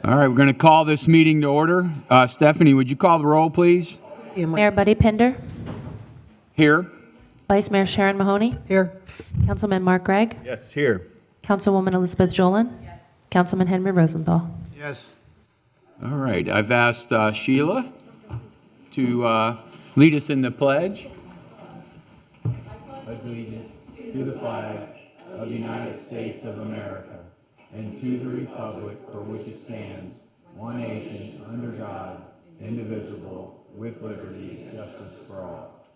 All right, we're going to call this meeting to order. Stephanie, would you call the roll, please? Mayor Buddy Pinder. Here. Vice Mayor Sharon Mahoney. Here. Councilman Mark Gregg. Yes, here. Councilwoman Elizabeth Jolin. Yes. Councilman Henry Rosenthal. Yes. All right, I've asked Sheila to lead us in the pledge. Pledge allegiance to the flag of the United States of America and to the republic for which it stands, one nation, under God, indivisible, with liberty and justice for all.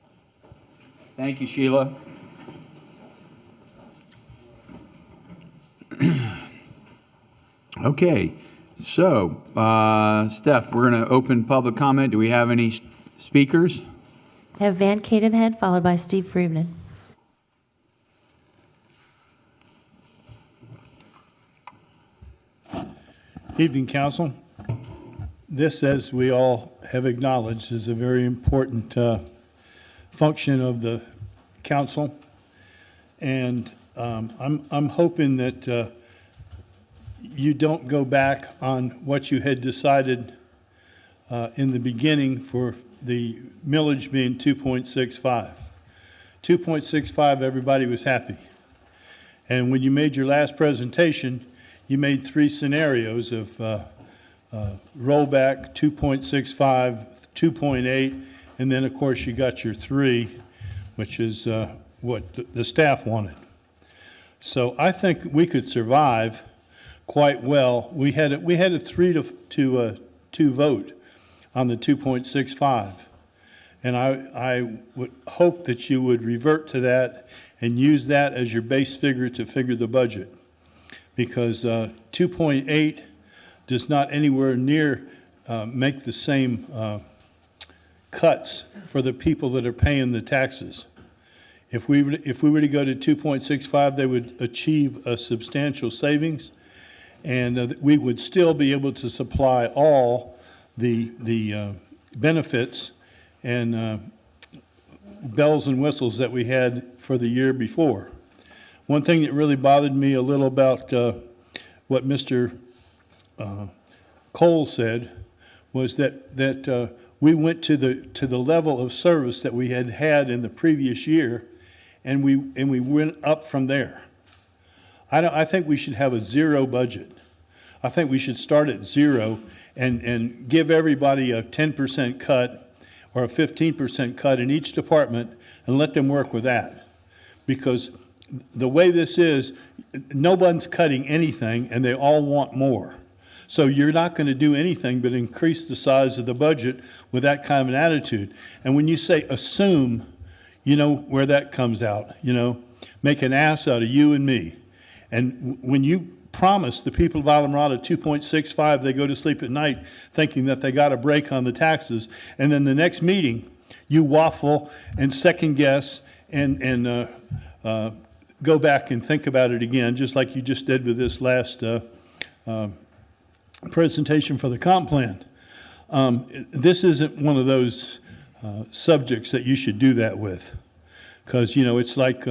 Thank you, Sheila. Okay, so, Steph, we're going to open public comment. Do we have any speakers? I have Van Cadenhead, followed by Steve Friedman. Evening, Council. This, as we all have acknowledged, is a very important function of the Council. And I'm hoping that you don't go back on what you had decided in the beginning for the millage being 2.65. 2.65, everybody was happy. And when you made your last presentation, you made three scenarios of rollback, 2.65, 2.8, and then, of course, you got your 3, which is what the staff wanted. So I think we could survive quite well. We had a 3-2 vote on the 2.65, and I would hope that you would revert to that and use that as your base figure to figure the budget, because 2.8 does not anywhere near make the same cuts for the people that are paying the taxes. If we were to go to 2.65, they would achieve a substantial savings, and we would still be able to supply all the benefits and bells and whistles that we had for the year before. One thing that really bothered me a little about what Mr. Cole said was that we went to the level of service that we had had in the previous year, and we went up from there. I think we should have a zero budget. I think we should start at zero and give everybody a 10% cut or a 15% cut in each department and let them work with that. Because the way this is, no one's cutting anything and they all want more. So you're not going to do anything but increase the size of the budget with that kind of an attitude. And when you say assume, you know where that comes out, make an ass out of you and me. And when you promise the people of Islamorada 2.65, they go to sleep at night thinking that they got a break on the taxes, and then the next meeting you waffle and second guess and go back and think about it again, just like you just did with this last presentation for the comp plan. This isn't one of those subjects that you should do that with, because it's like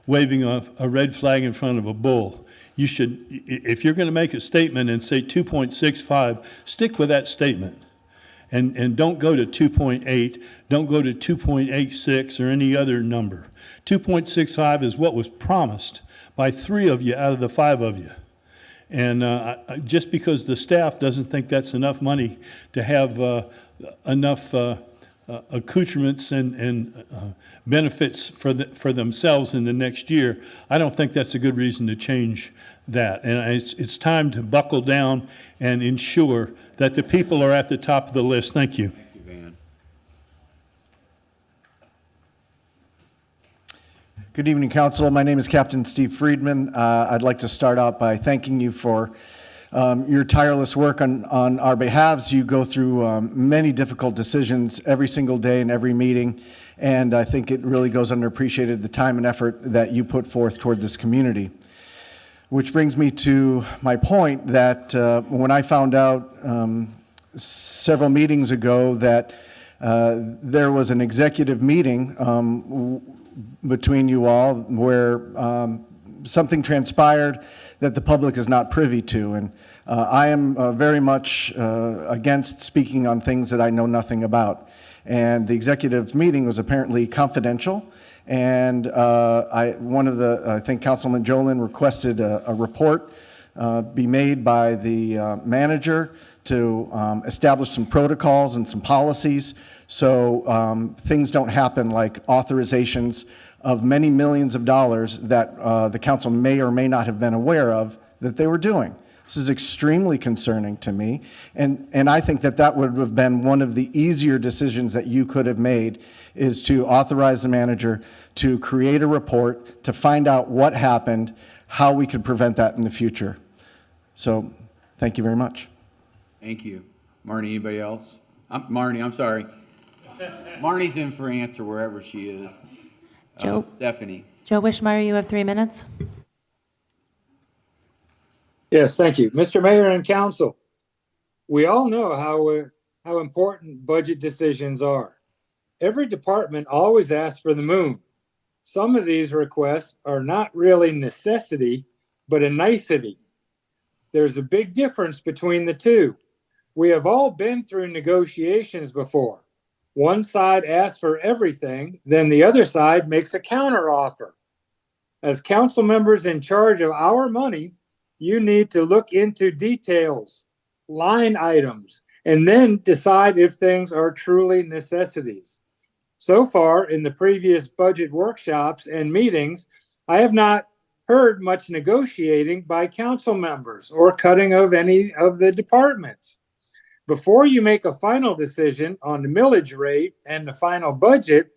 waving a red flag in front of a bull. You should, if you're going to make a statement and say 2.65, stick with that statement, and don't go to 2.8, don't go to 2.86 or any other number. 2.65 is what was promised by 3 of you out of the 5 of you. And just because the staff doesn't think that's enough money to have enough accoutrements and benefits for themselves in the next year, I don't think that's a good reason to change that. And it's time to buckle down and ensure that the people are at the top of the list. Thank you. Thank you, Van. Good evening, Council. My name is Captain Steve Friedman. I'd like to start out by thanking you for your tireless work on our behalves. You go through many difficult decisions every single day in every meeting, and I think it really goes underappreciated, the time and effort that you put forth toward this community. Which brings me to my point that when I found out several meetings ago that there was an executive meeting between you all where something transpired that the public is not privy to. And I am very much against speaking on things that I know nothing about. And the executive meeting was apparently confidential. And I think Councilman Jolin requested a report be made by the manager to establish some protocols and some policies so things don't happen like authorizations of many millions of dollars that the council may or may not have been aware of that they were doing. This is extremely concerning to me, and I think that that would have been one of the easier decisions that you could have made, is to authorize the manager to create a report to find out what happened, how we could prevent that in the future. So, thank you very much. Thank you. Marnie, anybody else? Marnie, I'm sorry. Marnie's in for answer wherever she is. Joe. Stephanie. Joe Wishmeyer, you have 3 minutes. Yes, thank you. Mr. Mayor and Council, we all know how important budget decisions are. Every department always asks for the moon. Some of these requests are not really necessity, but a nicety. There's a big difference between the two. We have all been through negotiations before. One side asks for everything, then the other side makes a counteroffer. As council members in charge of our money, you need to look into details, line items, and then decide if things are truly necessities. So far, in the previous budget workshops and meetings, I have not heard much negotiating by council members or cutting of any of the departments. Before you make a final decision on the millage rate and the final budget,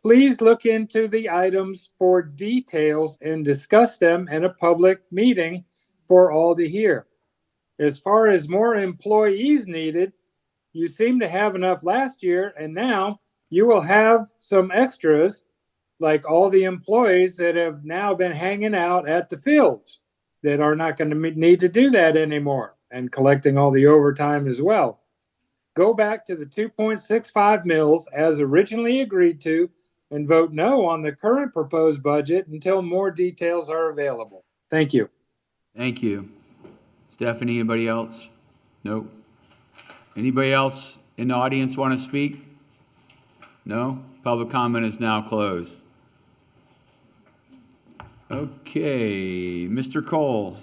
please look into the items for details and discuss them in a public meeting for all to hear. As far as more employees needed, you seem to have enough last year, and now you will have some extras, like all the employees that have now been hanging out at the fields that are not going to need to do that anymore, and collecting all the overtime as well. Go back to the 2.65 mills as originally agreed to and vote no on the current proposed budget until more details are available. Thank you. Thank you. Stephanie, anybody else? Nope. Anybody else in the audience want to speak? No? Public comment is now closed. Okay, Mr. Cole.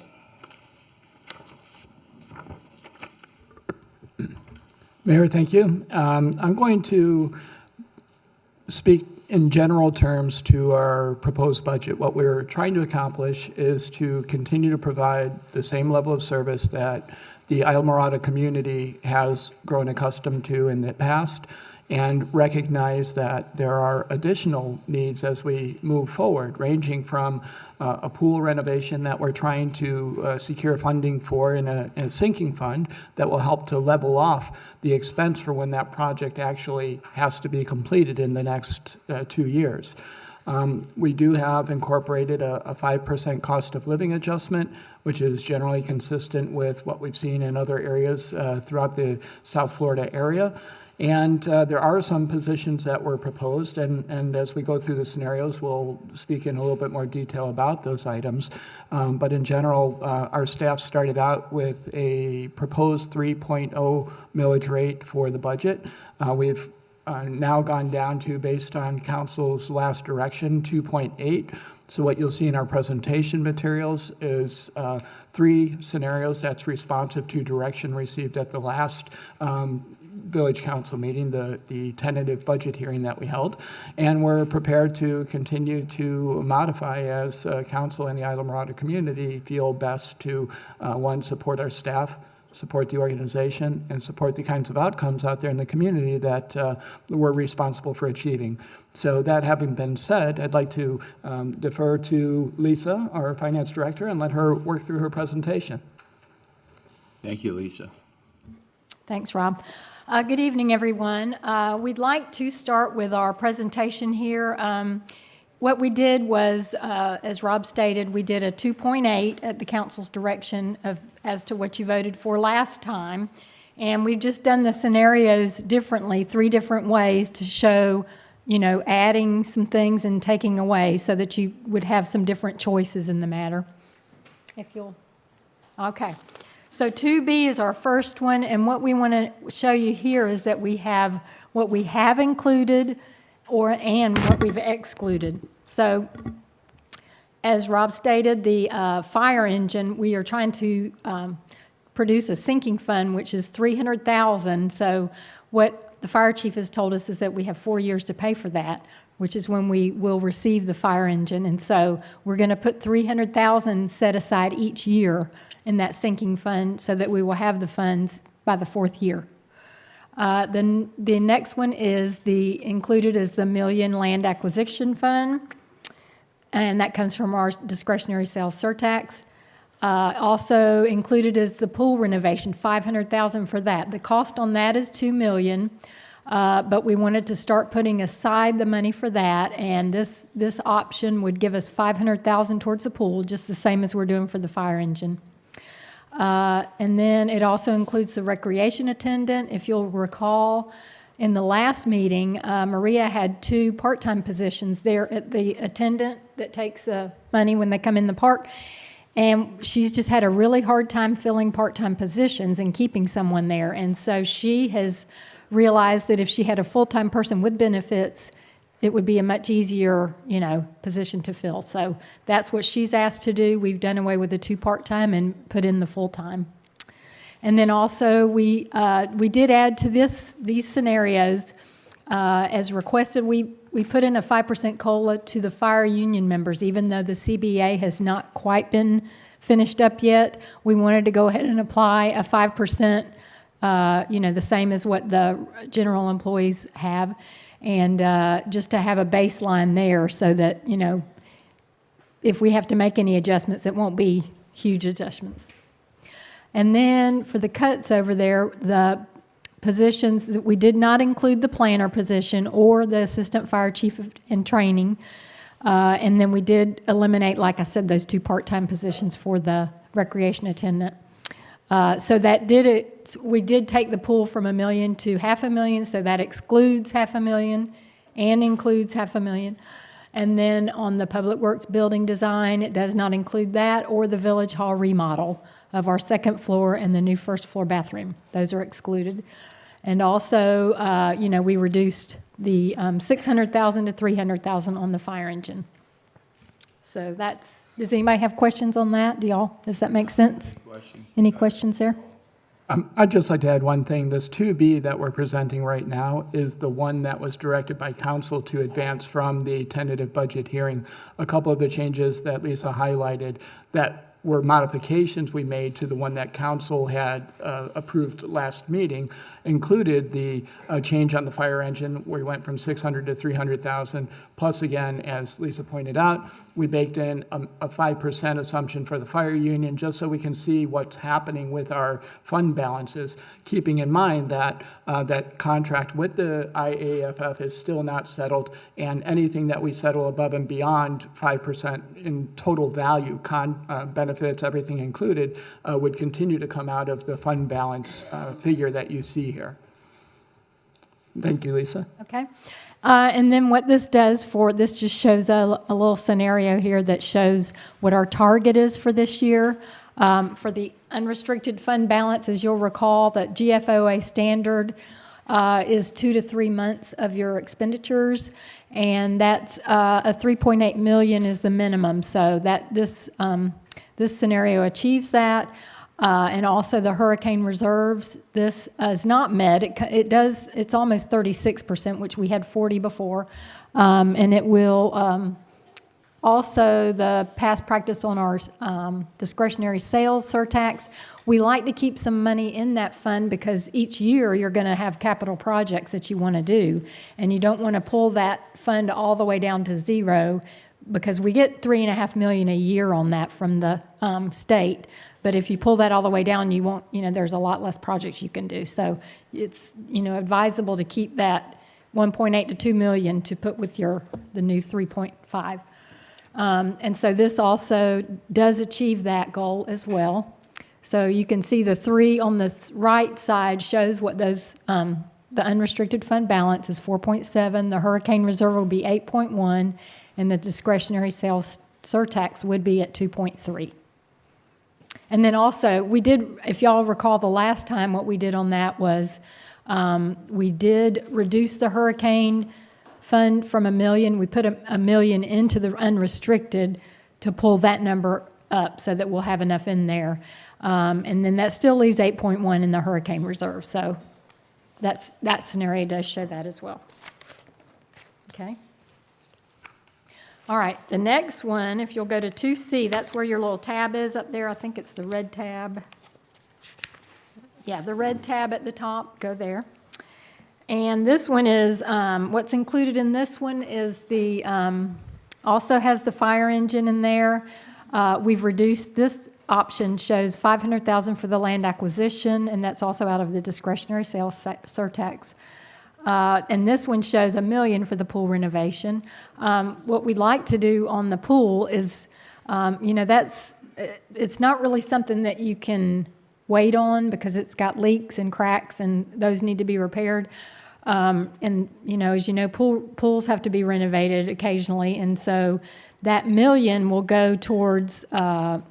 Mayor, thank you. I'm going to speak in general terms to our proposed budget. What we're trying to accomplish is to continue to provide the same level of service that the Islamorada community has grown accustomed to in the past, and recognize that there are additional needs as we move forward, ranging from a pool renovation that we're trying to secure funding for in a sinking fund that will help to level off the expense for when that project actually has to be completed in the next 2 years. We do have incorporated a 5% cost of living adjustment, which is generally consistent with what we've seen in other areas throughout the South Florida area. And there are some positions that were proposed, and as we go through the scenarios, we'll speak in a little bit more detail about those items. But in general, our staff started out with a proposed 3.0 millage rate for the budget. We've now gone down to, based on council's last direction, 2.8. So what you'll see in our presentation materials is 3 scenarios that's responsive to direction received at the last village council meeting, the tentative budget hearing that we held, and we're prepared to continue to modify as council and the Islamorada community feel best to, one, support our staff, support the organization, and support the kinds of outcomes out there in the community that we're responsible for achieving. So that having been said, I'd like to defer to Lisa, our finance director, and let her work through her presentation. Thank you, Lisa. Thanks, Rob. Good evening, everyone. We'd like to start with our presentation here. What we did was, as Rob stated, we did a 2.8 at the council's direction as to what you voted for last time. And we've just done the scenarios differently, 3 different ways to show adding some things and taking away so that you would have some different choices in the matter. Okay. So 2B is our first one, and what we want to show you here is that we have what we have included and what we've excluded. So as Rob stated, the fire engine, we are trying to produce a sinking fund, which is $300,000. So what the fire chief has told us is that we have 4 years to pay for that, which is when we will receive the fire engine. And so we're going to put $300,000 set aside each year in that sinking fund so that we will have the funds by the 4th year. Then the next one is included is the $1 million land acquisition fund, and that comes from our discretionary sales surtax. Also included is the pool renovation, $500,000 for that. The cost on that is $2 million, but we wanted to start putting aside the money for that, and this option would give us $500,000 towards the pool, just the same as we're doing for the fire engine. And then it also includes the recreation attendant. If you'll recall, in the last meeting, Maria had 2 part-time positions there at the attendant that takes the money when they come in the park. And she's just had a really hard time filling part-time positions and keeping someone there. And so she has realized that if she had a full-time person with benefits, it would be a much easier, position to fill. So that's what she's asked to do. We've done away with the 2 part-time and put in the full-time. And then also we did add to these scenarios, as requested, we put in a 5% COLA to the fire union members, even though the CBA has not quite been finished up yet. We wanted to go ahead and apply a 5%, the same as what the general employees have. And just to have a baseline there so that, if we have to make any adjustments, it won't be huge adjustments. And then for the cuts over there, the positions, we did not include the planner position or the assistant fire chief in training. And then we did eliminate, like I said, those 2 part-time positions for the recreation attendant. So that we did take the pool from $1 million to $500,000, so that excludes $500,000 and includes $500,000. And then on the public works building design, it does not include that or the village hall remodel of our 2nd floor and the new 1st floor bathroom. Those are excluded. And also, we reduced the $600,000 to $300,000 on the fire engine. So does anybody have questions on that? Does that make sense? Any questions there? I'd just like to add one thing. This 2B that we're presenting right now is the one that was directed by council to advance from the tentative budget hearing. A couple of the changes that Lisa highlighted that were modifications we made to the one that council had approved last meeting included the change on the fire engine where we went from $600,000 to $300,000. Plus, again, as Lisa pointed out, we baked in a 5% assumption for the fire union just so we can see what's happening with our fund balances, keeping in mind that that contract with the IAFF is still not settled, and anything that we settle above and beyond 5% in total value, benefits, everything included, would continue to come out of the fund balance figure that you see here. Thank you, Lisa. Okay. And then what this does this just shows a little scenario here that shows what our target is for this year. For the unrestricted fund balance, as you'll recall, that GFOA standard is 2 to 3 months of your expenditures, and that's a $3.8 million is the minimum. So that this scenario achieves that. And also the hurricane reserves, this is not met. It's almost 36%, which we had 40 before. And it will, also the past practice on our discretionary sales surtax, we like to keep some money in that fund because each year you're going to have capital projects that you want to do. And you don't want to pull that fund all the way down to zero because we get $3.5 million a year on that from the state. But if you pull that all the way down, you won't, there's a lot less projects you can do. So it's, advisable to keep that 1.8 to 2 million to put with the new 3.5. And so this also does achieve that goal as well. So you can see the 3 on the right side shows what those the unrestricted fund balance is 4.7, the hurricane reserve will be 8.1, and the discretionary sales surtax would be at 2.3. And then also, we did, if y'all recall the last time, what we did on that was we did reduce the hurricane fund from $1 million. We put $1 million into the unrestricted to pull that number up so that we'll have enough in there. And then that still leaves 8.1 in the hurricane reserve. So that scenario does show that as well. Okay. All right, the next one, if you'll go to 2C, that's where your little tab is up there. I think it's the red tab. Yeah, the red tab at the top, go there. And this one is, what's included in this one is the, also has the fire engine in there. We've reduced, this option shows $500,000 for the land acquisition, and that's also out of the discretionary sales surtax. And this one shows $1 million for the pool renovation. What we'd like to do on the pool is, it's not really something that you can wait on because it's got leaks and cracks and those need to be repaired. And, as you know, pools have to be renovated occasionally. And so that $1 million will go towards the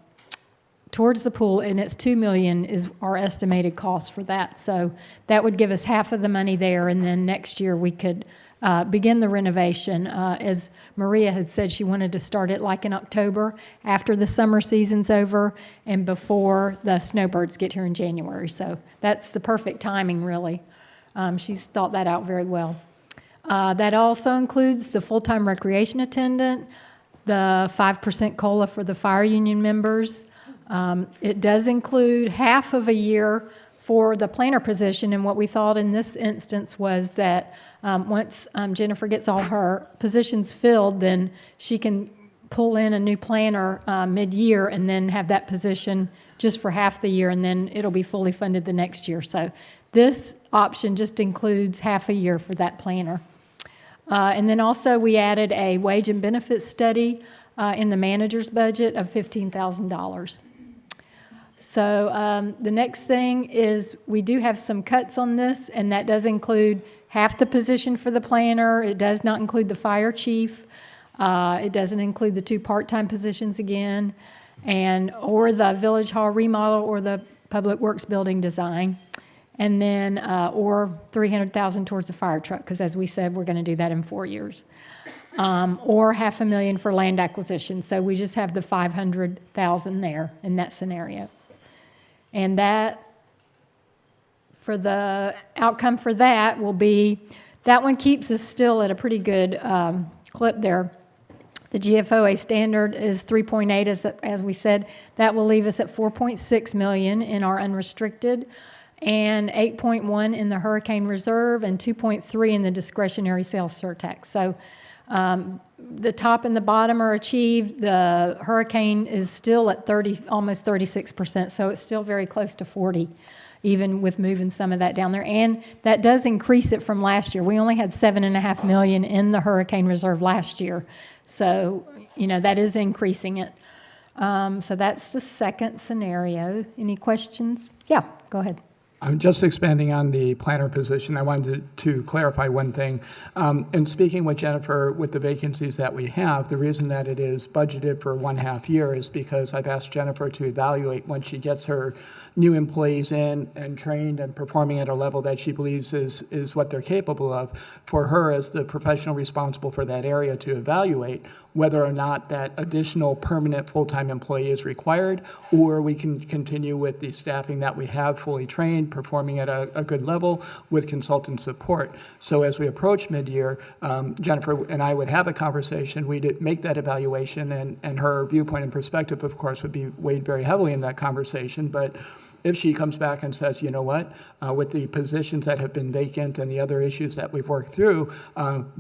pool, and it's $2 million is our estimated cost for that. So that would give us half of the money there, and then next year we could begin the renovation. As Maria had said, she wanted to start it like in October, after the summer season's over and before the snowbirds get here in January. So that's the perfect timing, really. She's thought that out very well. That also includes the full-time recreation attendant, the 5% COLA for the fire union members. It does include half of a year for the planner position, and what we thought in this instance was that once Jennifer gets all her positions filled, then she can pull in a new planner mid-year and then have that position just for half the year, and then it'll be fully funded the next year. So this option just includes half a year for that planner. And then also we added a wage and benefits study in the manager's budget of $15,000. So the next thing is we do have some cuts on this, and that does include half the position for the planner. It does not include the fire chief. It doesn't include the 2 part-time positions again, or the village hall remodel or the public works building design. And then, or $300,000 towards the fire truck, because as we said, we're going to do that in 4 years. Or $500,000 for land acquisition. So we just have the $500,000 there in that scenario. And that, for the outcome for that will be, that one keeps us still at a pretty good clip there. The GFOA standard is 3.8, as we said. That will leave us at $4.6 million in our unrestricted, and 8.1 in the hurricane reserve, and 2.3 in the discretionary sales surtax. So the top and the bottom are achieved. The hurricane is still at almost 36%, so it's still very close to 40, even with moving some of that down there. And that does increase it from last year. We only had $7.5 million in the hurricane reserve last year, so that is increasing it. So that's the second scenario. Any questions? Yeah, go ahead. I'm just expanding on the planner position. I wanted to clarify one thing. In speaking with Jennifer, with the vacancies that we have, the reason that it is budgeted for 1.5 year is because I've asked Jennifer to evaluate when she gets her new employees in and trained and performing at a level that she believes is what they're capable of, for her as the professional responsible for that area to evaluate whether or not that additional permanent full-time employee is required, or we can continue with the staffing that we have fully trained, performing at a good level with consultant support. So as we approach mid-year, Jennifer and I would have a conversation. We'd make that evaluation, and her viewpoint and perspective, of course, would be weighed very heavily in that conversation. But if she comes back and says, you know what, with the positions that have been vacant and the other issues that we've worked through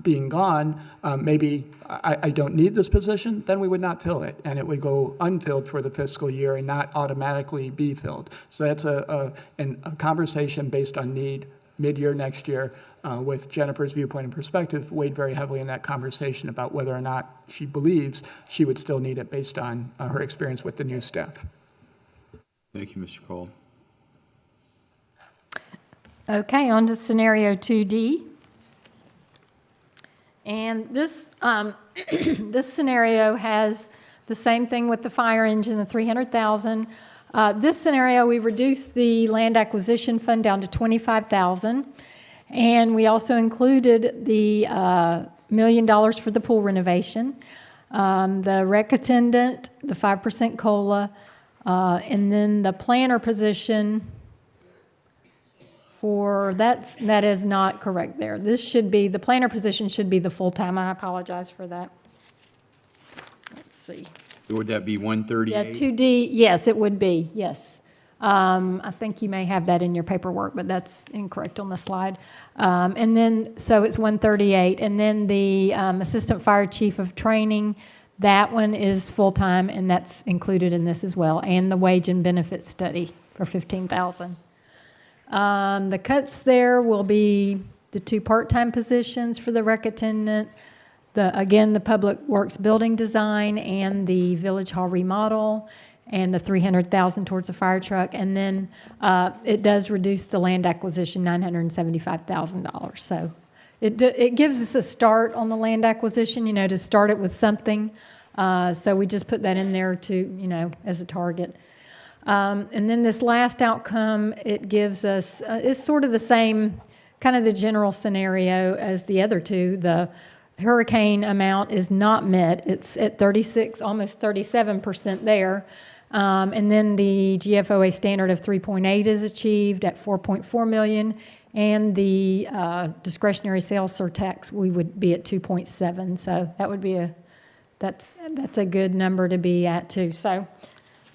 being gone, maybe I don't need this position, then we would not fill it, and it would go unfilled for the fiscal year and not automatically be filled. So that's a conversation based on need mid-year next year, with Jennifer's viewpoint and perspective weighed very heavily in that conversation about whether or not she believes she would still need it based on her experience with the new staff. Thank you, Mr. Cole. Okay, on to scenario 2D. And this, this scenario has the same thing with the fire engine, the 300,000. This scenario, we reduced the land acquisition fund down to 25,000. And we also included the $1 million for the pool renovation, the rec attendant, the 5% COLA, and then the planner position for, that is not correct there. This should be, the planner position should be the full-time. I apologize for that. Let's see. Would that be 138? Yeah, 2D, yes, it would be, yes. I think you may have that in your paperwork, but that's incorrect on the slide. And then, so it's 138. And then the Assistant Fire Chief of Training, that one is full-time, and that's included in this as well. And the wage and benefit study for 15,000. The cuts there will be the 2 part-time positions for the rec attendant, again, the public works building design and the village hall remodel, and the 300,000 towards the fire truck. And then it does reduce the land acquisition, $975,000. So it gives us a start on the land acquisition, you know, to start it with something. So we just put that in there to, you know, as a target. And then this last outcome, it gives us, it's sort of the same, kind of the general scenario as the other two. The hurricane amount is not met. It's at 36, almost 37% there. And then the GFOA standard of 3.8 is achieved at 4.4 million. And the discretionary sales surtax, we would be at 2.7. So that would be that's a good number to be at too. So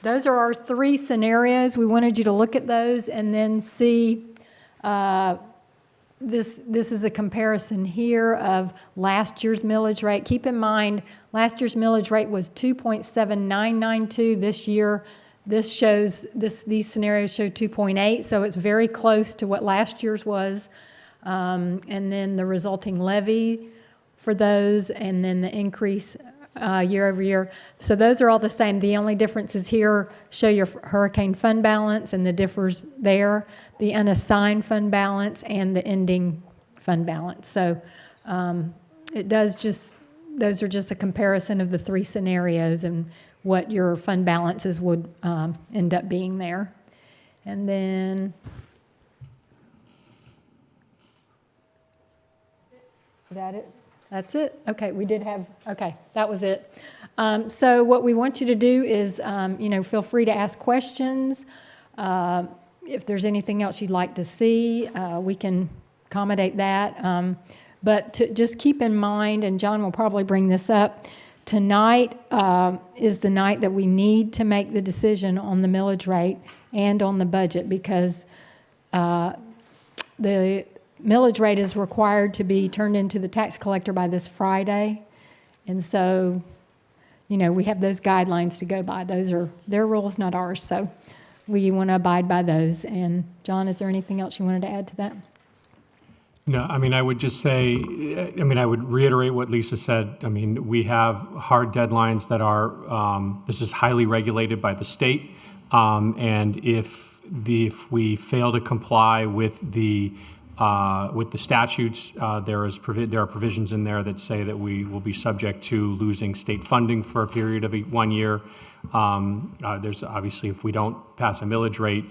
those are our 3 scenarios. We wanted you to look at those and then see, this is a comparison here of last year's millage rate. Keep in mind, last year's millage rate was 2.7992. This year, these scenarios show 2.8, so it's very close to what last year's was. And then the resulting levy for those, and then the increase year over year. So those are all the same. The only difference is here, show your hurricane fund balance, and the differs there, the unassigned fund balance and the ending fund balance. So it does just, those are just a comparison of the 3 scenarios and what your fund balances would end up being there. And then, is that it? That's it? Okay, we did have, okay, that was it. So what we want you to do is, you know, feel free to ask questions. If there's anything else you'd like to see, we can accommodate that. But just keep in mind, and John will probably bring this up, tonight is the night that we need to make the decision on the millage rate and on the budget, because the millage rate is required to be turned into the tax collector by this Friday. And so, you know, we have those guidelines to go by. Those are their rules, not ours. So we want to abide by those. And John, is there anything else you wanted to add to that? No, I mean, I would just say, I mean, I would reiterate what Lisa said. I mean, we have hard deadlines that are, this is highly regulated by the state. And if we fail to comply with the statutes, there are provisions in there that say that we will be subject to losing state funding for a period of 1 year. There's obviously, if we don't pass a millage rate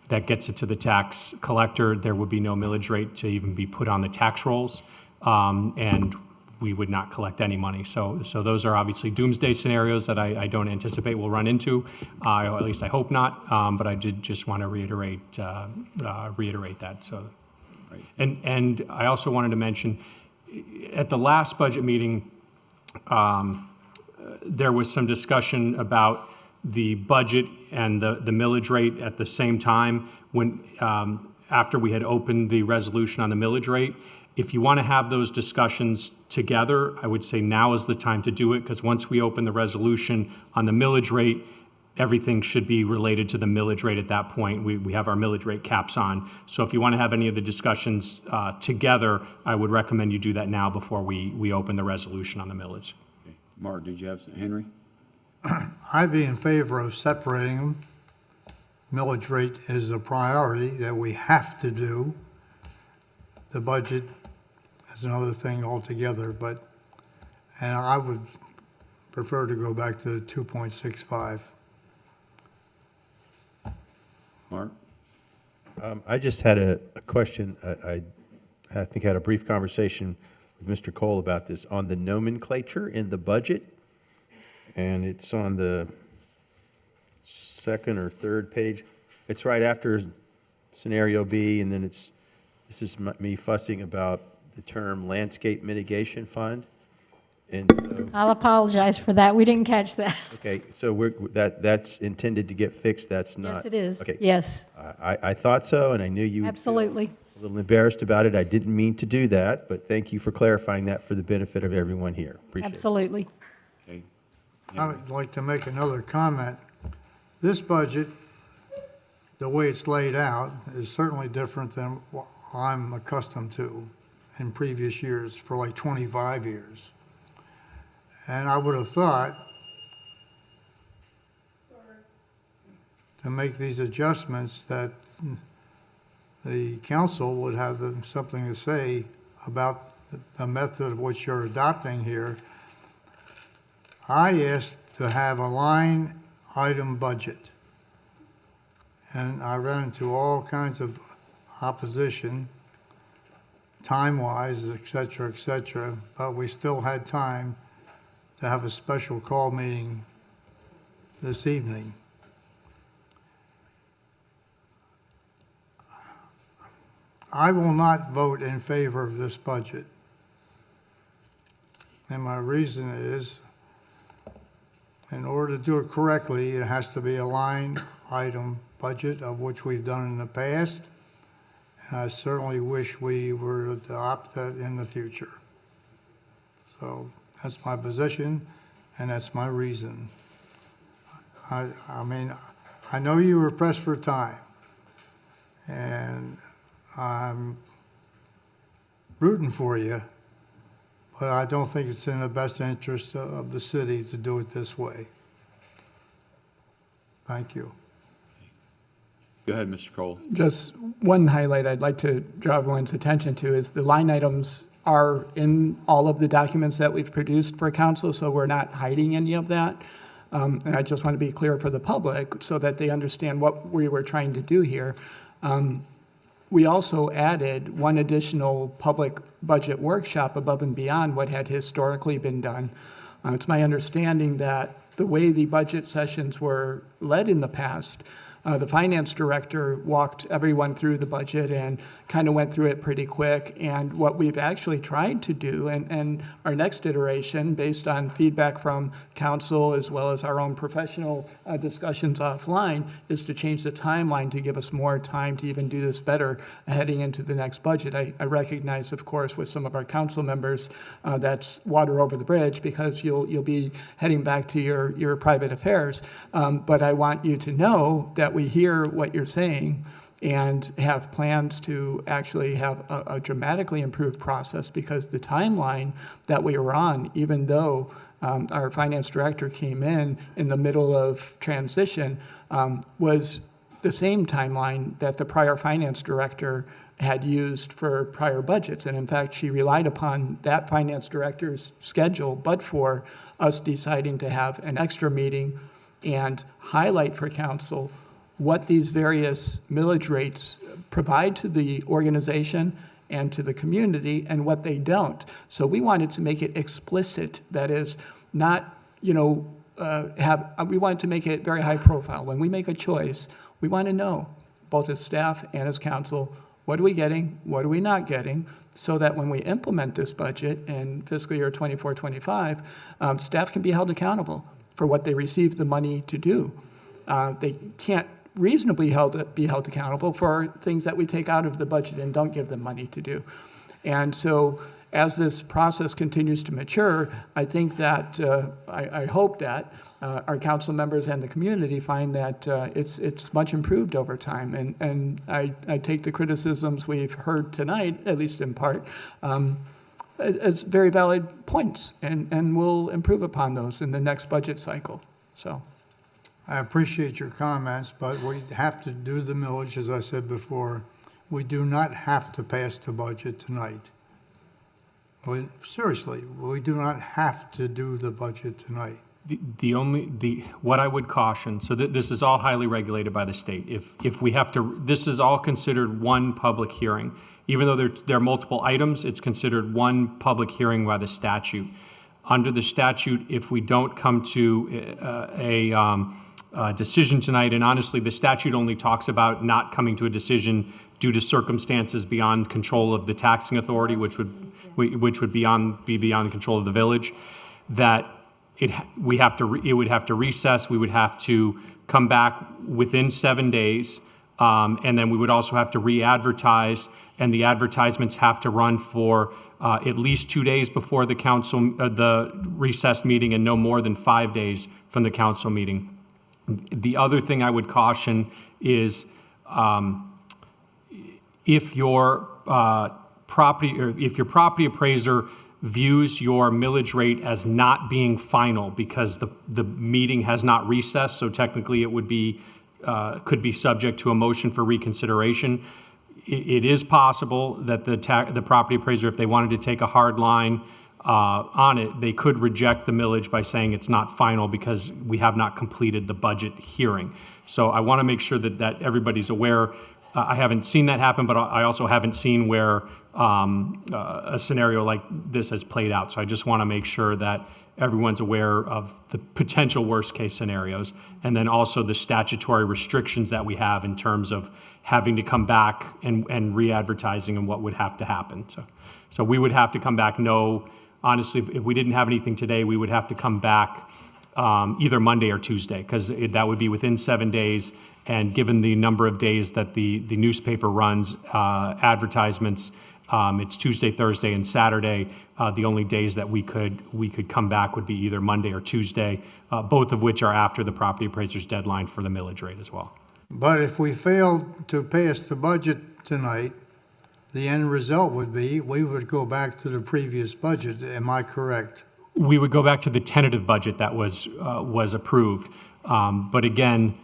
that gets it to the tax collector, there would be no millage rate to even be put on the tax rolls, and we would not collect any money. So those are obviously doomsday scenarios that I don't anticipate we'll run into, or at least I hope not. But I did just want to reiterate that. So. And I also wanted to mention, at the last budget meeting, there was some discussion about the budget and the millage rate at the same time when after we had opened the resolution on the millage rate. If you want to have those discussions together, I would say now is the time to do it, because once we open the resolution on the millage rate, everything should be related to the millage rate at that point. We have our millage rate caps on. So if you want to have any of the discussions together, I would recommend you do that now before we open the resolution on the millage. Okay. Mark, did you have Henry? I'd be in favor of separating them. Millage rate is a priority that we have to do. the budget is another thing altogether, and I would prefer to go back to 2.65. Mark? I just had a question. I think I had a brief conversation with Mr. Cole about this on the nomenclature in the budget. And it's on the second or third page. It's right after scenario B, and then this is me fussing about the term landscape mitigation fund. And so, I'll apologize for that. We didn't catch that. okay, so that's intended to get fixed. That's not. Yes, it is. Okay. Yes, I thought so, and I knew you would feel absolutely. a little embarrassed about it. I didn't mean to do that, but thank you for clarifying that for the benefit of everyone here. Appreciate it. Absolutely. Okay. I would like to make another comment. This budget, the way it's laid out, is certainly different than what I'm accustomed to in previous years for like 25 years. And I would have thought to make these adjustments that the council would have something to say about the method of which you're adopting here. I asked to have a line item budget, and I ran into all kinds of opposition, time-wise, et cetera, but we still had time to have a special call meeting this evening. I will not vote in favor of this budget. And my reason is, in order to do it correctly, it has to be a line item budget, of which we've done in the past. And I certainly wish we were to adopt that in the future. So that's my position, and that's my reason. I mean, I know you were pressed for time, and I'm rooting for you, but I don't think it's in the best interest of the city to do it this way. Thank you. Go ahead, Mr. Cole. Just one highlight I'd like to draw everyone's attention to is the line items are in all of the documents that we've produced for council, so we're not hiding any of that. And I just want to be clear for the public so that they understand what we were trying to do here. We also added one additional public budget workshop above and beyond what had historically been done. It's my understanding that the way the budget sessions were led in the past, the finance director walked everyone through the budget and kind of went through it pretty quick. And what we've actually tried to do, and our next iteration, based on feedback from council as well as our own professional discussions offline, is to change the timeline to give us more time to even do this better heading into the next budget. I recognize, of course, with some of our council members, that's water over the bridge because you'll be heading back to your private affairs. But I want you to know that we hear what you're saying and have plans to actually have a dramatically improved process, because the timeline that we were on, even though our finance director came in the middle of transition, was the same timeline that the prior finance director had used for prior budgets. And in fact, she relied upon that finance director's schedule, but for us deciding to have an extra meeting and highlight for council what these various millage rates provide to the organization and to the community and what they don't. So we wanted to make it explicit, that is, not, we wanted to make it very high profile. When we make a choice, we want to know, both as staff and as council, what are we getting, what are we not getting, so that when we implement this budget in fiscal year 24-25, staff can be held accountable for what they receive the money to do. They can't reasonably be held accountable for things that we take out of the budget and don't give them money to do. And so as this process continues to mature, I think that, I hope that our council members and the community find that it's much improved over time. And I take the criticisms we've heard tonight, at least in part, as very valid points, and we'll improve upon those in the next budget cycle. So. I appreciate your comments, but we have to do the millage, as I said before. we do not have to pass the budget tonight. Seriously, we do not have to do the budget tonight. What I would caution, so this is all highly regulated by the state. If we have to, this is all considered one public hearing. Even though there are multiple items, it's considered one public hearing by the statute. Under the statute, if we don't come to a decision tonight, and honestly, the statute only talks about not coming to a decision due to circumstances beyond control of the taxing authority, which would be beyond the control of the village, that it would have to recess. We would have to come back within 7 days, and then we would also have to re-advertise, and the advertisements have to run for at least 2 days before the council, the recessed meeting, and no more than 5 days from the council meeting. The other thing I would caution is if your property appraiser views your millage rate as not being final because the meeting has not recessed, so technically it would be could be subject to a motion for reconsideration. It is possible that the property appraiser, if they wanted to take a hard line on it, they could reject the millage by saying it's not final because we have not completed the budget hearing. So I want to make sure that everybody's aware. I haven't seen that happen, but I also haven't seen where a scenario like this has played out. So I just want to make sure that everyone's aware of the potential worst case scenarios, and then also the statutory restrictions that we have in terms of having to come back and re-advertising and what would have to happen. So we would have to come back. Honestly, if we didn't have anything today, we would have to come back either Monday or Tuesday, because that would be within 7 days. And given the number of days that the newspaper runs advertisements, it's Tuesday, Thursday, and Saturday. The only days that we could come back would be either Monday or Tuesday, both of which are after the property appraiser's deadline for the millage rate as well. But if we fail to pass the budget tonight, the end result would be we would go back to the previous budget. Am I correct? We would go back to the tentative budget that was approved. But again,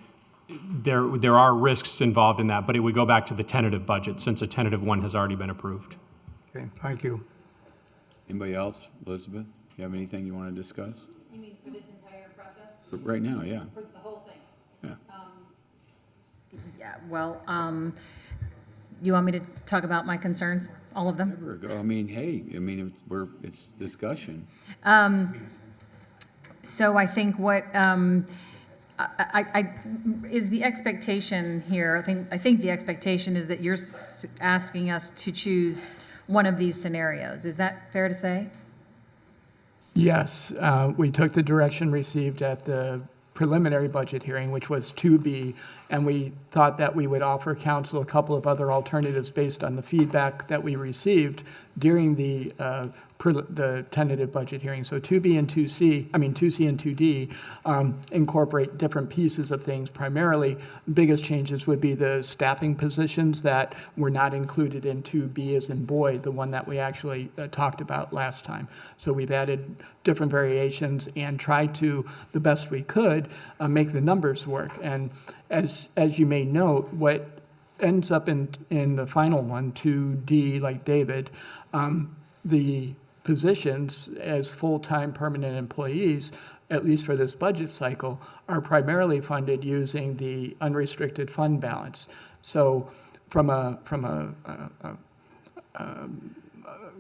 there are risks involved in that, but it would go back to the tentative budget since a tentative one has already been approved. Okay, thank you. Anybody else? Elizabeth, you have anything you want to discuss? You mean for this entire process? Right now, yeah. For the whole thing? Yeah. Yeah, well, you want me to talk about my concerns, all of them? Never go. I mean, hey, it's discussion. So I think what is the expectation here. I think the expectation is that you're asking us to choose one of these scenarios. Is that fair to say? Yes, we took the direction received at the preliminary budget hearing, which was 2B, and we thought that we would offer council a couple of other alternatives based on the feedback that we received during the tentative budget hearing. So 2B and 2C and 2D incorporate different pieces of things. Primarily, the biggest changes would be the staffing positions that were not included in 2B as in boy, the one that we actually talked about last time. So we've added different variations and tried to, the best we could, make the numbers work. And as you may note, what ends up in the final one, 2D, like David, the positions as full-time permanent employees, at least for this budget cycle, are primarily funded using the unrestricted fund balance. So from a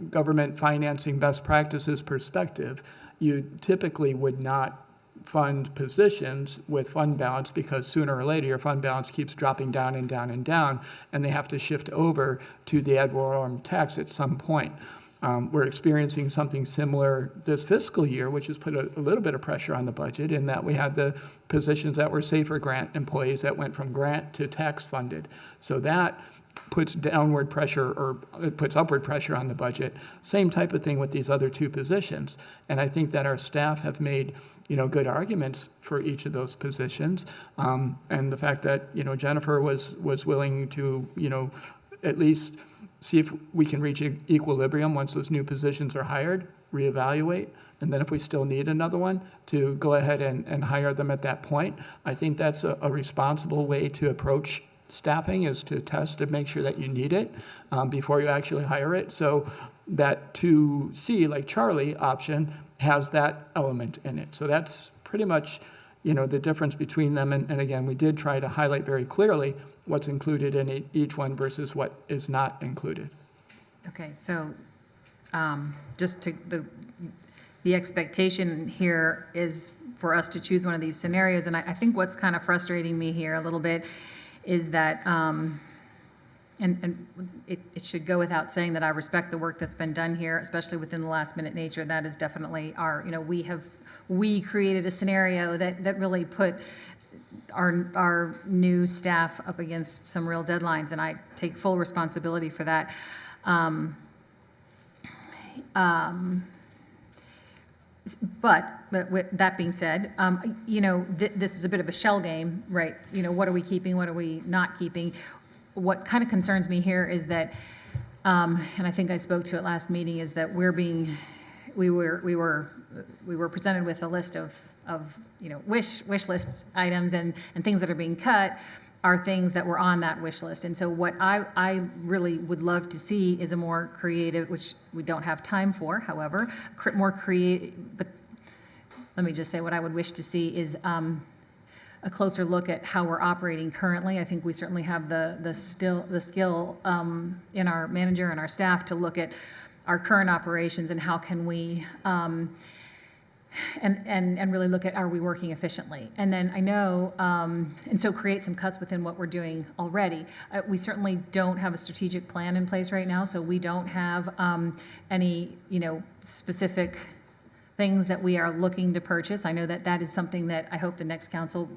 government financing best practices perspective, you typically would not fund positions with fund balance because sooner or later your fund balance keeps dropping down and down and down, and they have to shift over to the ad valorem tax at some point. We're experiencing something similar this fiscal year, which has put a little bit of pressure on the budget in that we had the positions that were safer grant employees that went from grant to tax funded. So that puts downward pressure, or it puts upward pressure on the budget. Same type of thing with these other two positions. And I think that our staff have made, good arguments for each of those positions. And the fact that, Jennifer was willing to, at least see if we can reach equilibrium once those new positions are hired, reevaluate, and then if we still need another one, to go ahead and hire them at that point. I think that's a responsible way to approach staffing is to test and make sure that you need it before you actually hire it. So that 2C, like Charlie option, has that element in it. So that's pretty much, you know, the difference between them. And again, we did try to highlight very clearly what's included in each one versus what is not included. Okay, so just to, the expectation here is for us to choose one of these scenarios, and I think what's kind of frustrating me here a little bit is that, and it should go without saying that I respect the work that's been done here, especially within the last minute nature. That is definitely our, you know, we created a scenario that really put our new staff up against some real deadlines, and I take full responsibility for that. But with that being said, you know, this is a bit of a shell game, right? You know, what are we keeping, what are we not keeping? What kind of concerns me here is that, and I think I spoke to it last meeting, is that we were presented with a list of you know, wish list items, and things that are being cut are things that were on that wish list. And so what I really would love to see is a more creative, which we don't have time for, however, more creative, but let me just say what I would wish to see is a closer look at how we're operating currently. I think we certainly have the skill in our manager and our staff to look at our current operations and how can we and really look at, are we working efficiently? And then I know, and so create some cuts within what we're doing already. We certainly don't have a strategic plan in place right now, so we don't have any, you know, specific things that we are looking to purchase. I know that that is something that I hope the next council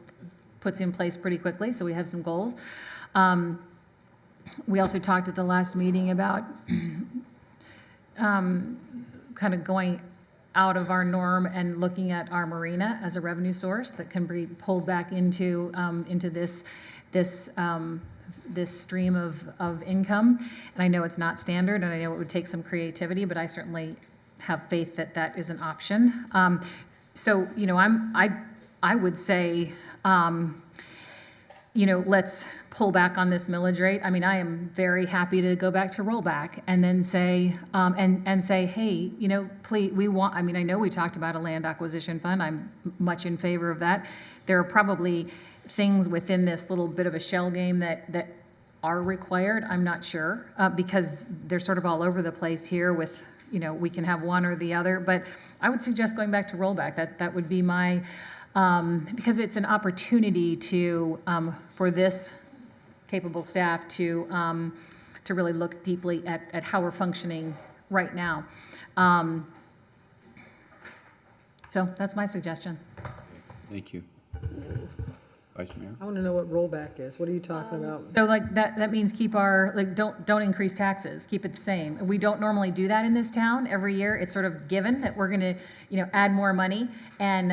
puts in place pretty quickly, so we have some goals. We also talked at the last meeting about kind of going out of our norm and looking at our marina as a revenue source that can be pulled back into this stream of income. And I know it's not standard, and I know it would take some creativity, but I certainly have faith that that is an option. So, you know, I would say, you know, let's pull back on this millage rate. I mean, I am very happy to go back to rollback and then say, and say, hey, you know, please, we want, I mean, I know we talked about a land acquisition fund. I'm much in favor of that. There are probably things within this little bit of a shell game that are required. I'm not sure, because they're sort of all over the place here with, you know, we can have one or the other, but I would suggest going back to rollback. That would be my, because it's an opportunity to, for this capable staff to really look deeply at how we're functioning right now. So that's my suggestion. Thank you. Vice Mayor? I want to know what rollback is. What are you talking about? So like that means keep our, like, don't increase taxes, keep it the same. We don't normally do that in this town. Every year it's sort of given that we're gonna, you know, add more money and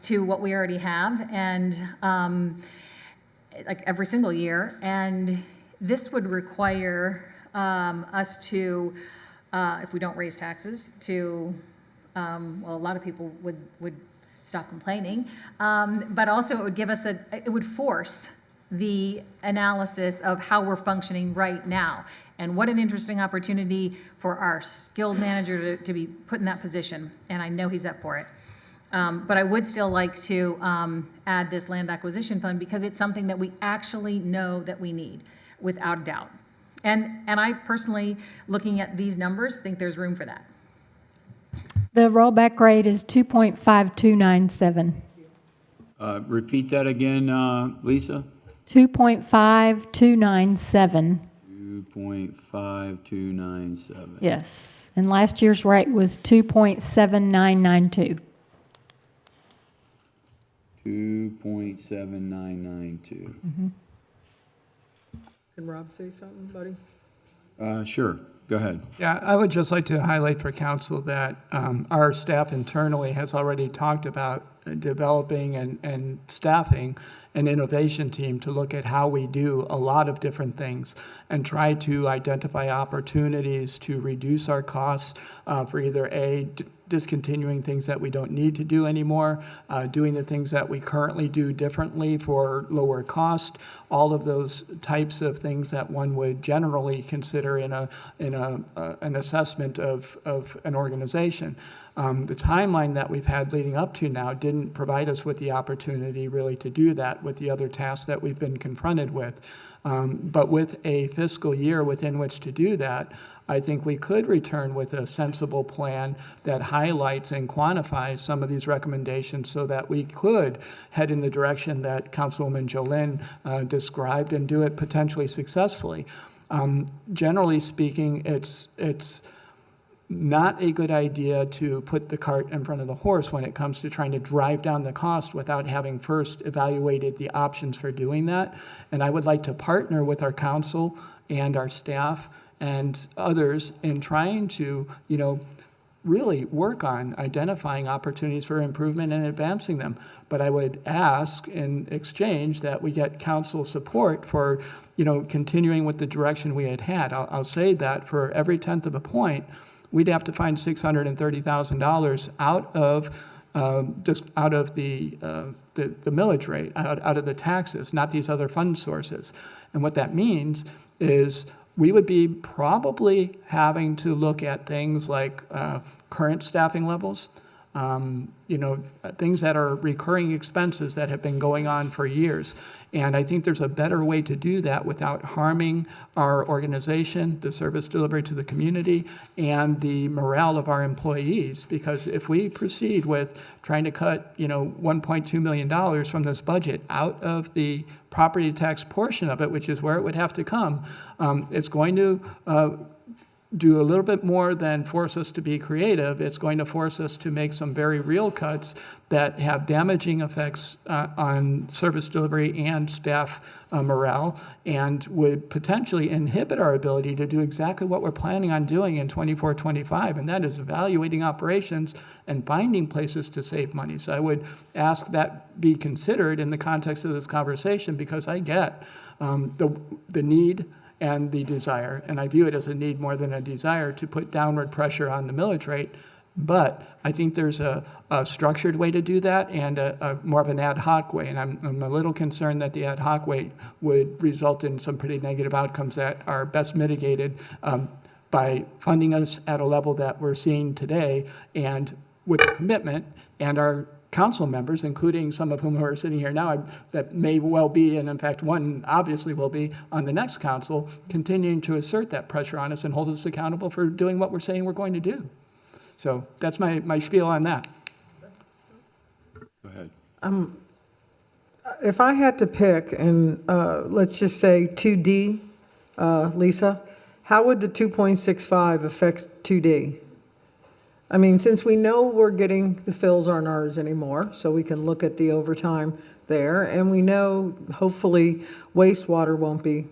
to what we already have, and like every single year. And this would require us to, if we don't raise taxes, to, well, a lot of people would stop complaining, but also it would give us it would force the analysis of how we're functioning right now. And what an interesting opportunity for our skilled manager to be put in that position, and I know he's up for it. But I would still like to add this land acquisition fund because it's something that we actually know that we need, without a doubt. And I personally, looking at these numbers, think there's room for that. The rollback rate is 2.5297. Repeat that again, Lisa? 2.5297. 2.5297. Yes. And last year's rate was 2.7992. 2.7992. Can Rob say something, buddy? Sure, go ahead. Yeah, I would just like to highlight for council that our staff internally has already talked about developing and staffing an innovation team to look at how we do a lot of different things and try to identify opportunities to reduce our costs for either discontinuing things that we don't need to do anymore, doing the things that we currently do differently for lower cost, all of those types of things that one would generally consider in an assessment of an organization. The timeline that we've had leading up to now didn't provide us with the opportunity really to do that with the other tasks that we've been confronted with. But with a fiscal year within which to do that, I think we could return with a sensible plan that highlights and quantifies some of these recommendations so that we could head in the direction that Councilwoman Jolene described and do it potentially successfully. Generally speaking, it's not a good idea to put the cart in front of the horse when it comes to trying to drive down the cost without having first evaluated the options for doing that. And I would like to partner with our council and our staff and others in trying to, really work on identifying opportunities for improvement and advancing them. But I would ask in exchange that we get council support for, continuing with the direction we had. I'll say that for every 1/10 of a point, we'd have to find $630,000 out of the millage rate, out of the taxes, not these other fund sources. And what that means is we would be probably having to look at things like current staffing levels, things that are recurring expenses that have been going on for years. And I think there's a better way to do that without harming our organization, the service delivery to the community, and the morale of our employees. Because if we proceed with trying to cut, $1.2 million from this budget out of the property tax portion of it, which is where it would have to come, it's going to do a little bit more than force us to be creative. It's going to force us to make some very real cuts that have damaging effects on service delivery and staff morale, and would potentially inhibit our ability to do exactly what we're planning on doing in 24-25, and that is evaluating operations and finding places to save money. So I would ask that be considered in the context of this conversation, because I get the need and the desire, and I view it as a need more than a desire, to put downward pressure on the millage rate. But I think there's a structured way to do that, and a more of an ad hoc way. And I'm a little concerned that the ad hoc way would result in some pretty negative outcomes that are best mitigated by funding us at a level that we're seeing today, and with a commitment, and our council members, including some of whom are sitting here now, that may well be, and in fact one obviously will be on the next council, continuing to assert that pressure on us and hold us accountable for doing what we're saying we're going to do. So that's my spiel on that. Go ahead. If I had to pick, and let's just say 2D, Lisa, how would the 2.65 affect 2D? I mean, since we know we're getting the fills aren't ours anymore, so we can look at the overtime there, and we know hopefully wastewater won't be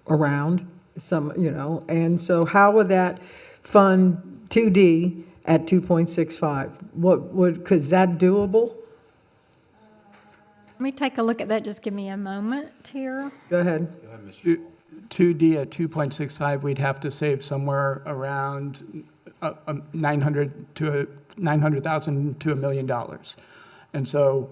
around, and so how would that fund 2D at 2.65? Is that doable? Let me take a look at that. Just give me a moment here. Go ahead. 2D at 2.65, we'd have to save somewhere around $900,000 to $1 million. And so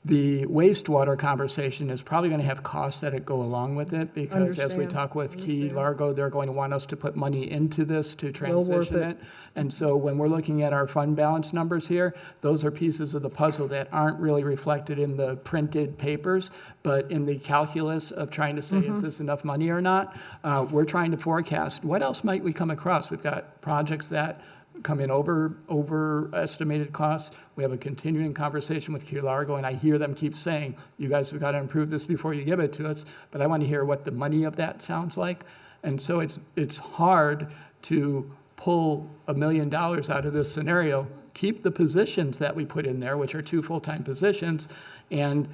the wastewater conversation is probably going to have costs that go along with it, because as we talk with Key Largo, they're going to want us to put money into this to transition it. And so when we're looking at our fund balance numbers here, those are pieces of the puzzle that aren't really reflected in the printed papers, but in the calculus of trying to say, is this enough money or not? We're trying to forecast what else might we come across. We've got projects that come in overestimated costs. We have a continuing conversation with Key Largo, and I hear them keep saying, you guys have got to improve this before you give it to us, but I want to hear what the money of that sounds like. And so it's hard to pull $1 million out of this scenario, keep the positions that we put in there, which are 2 full-time positions, and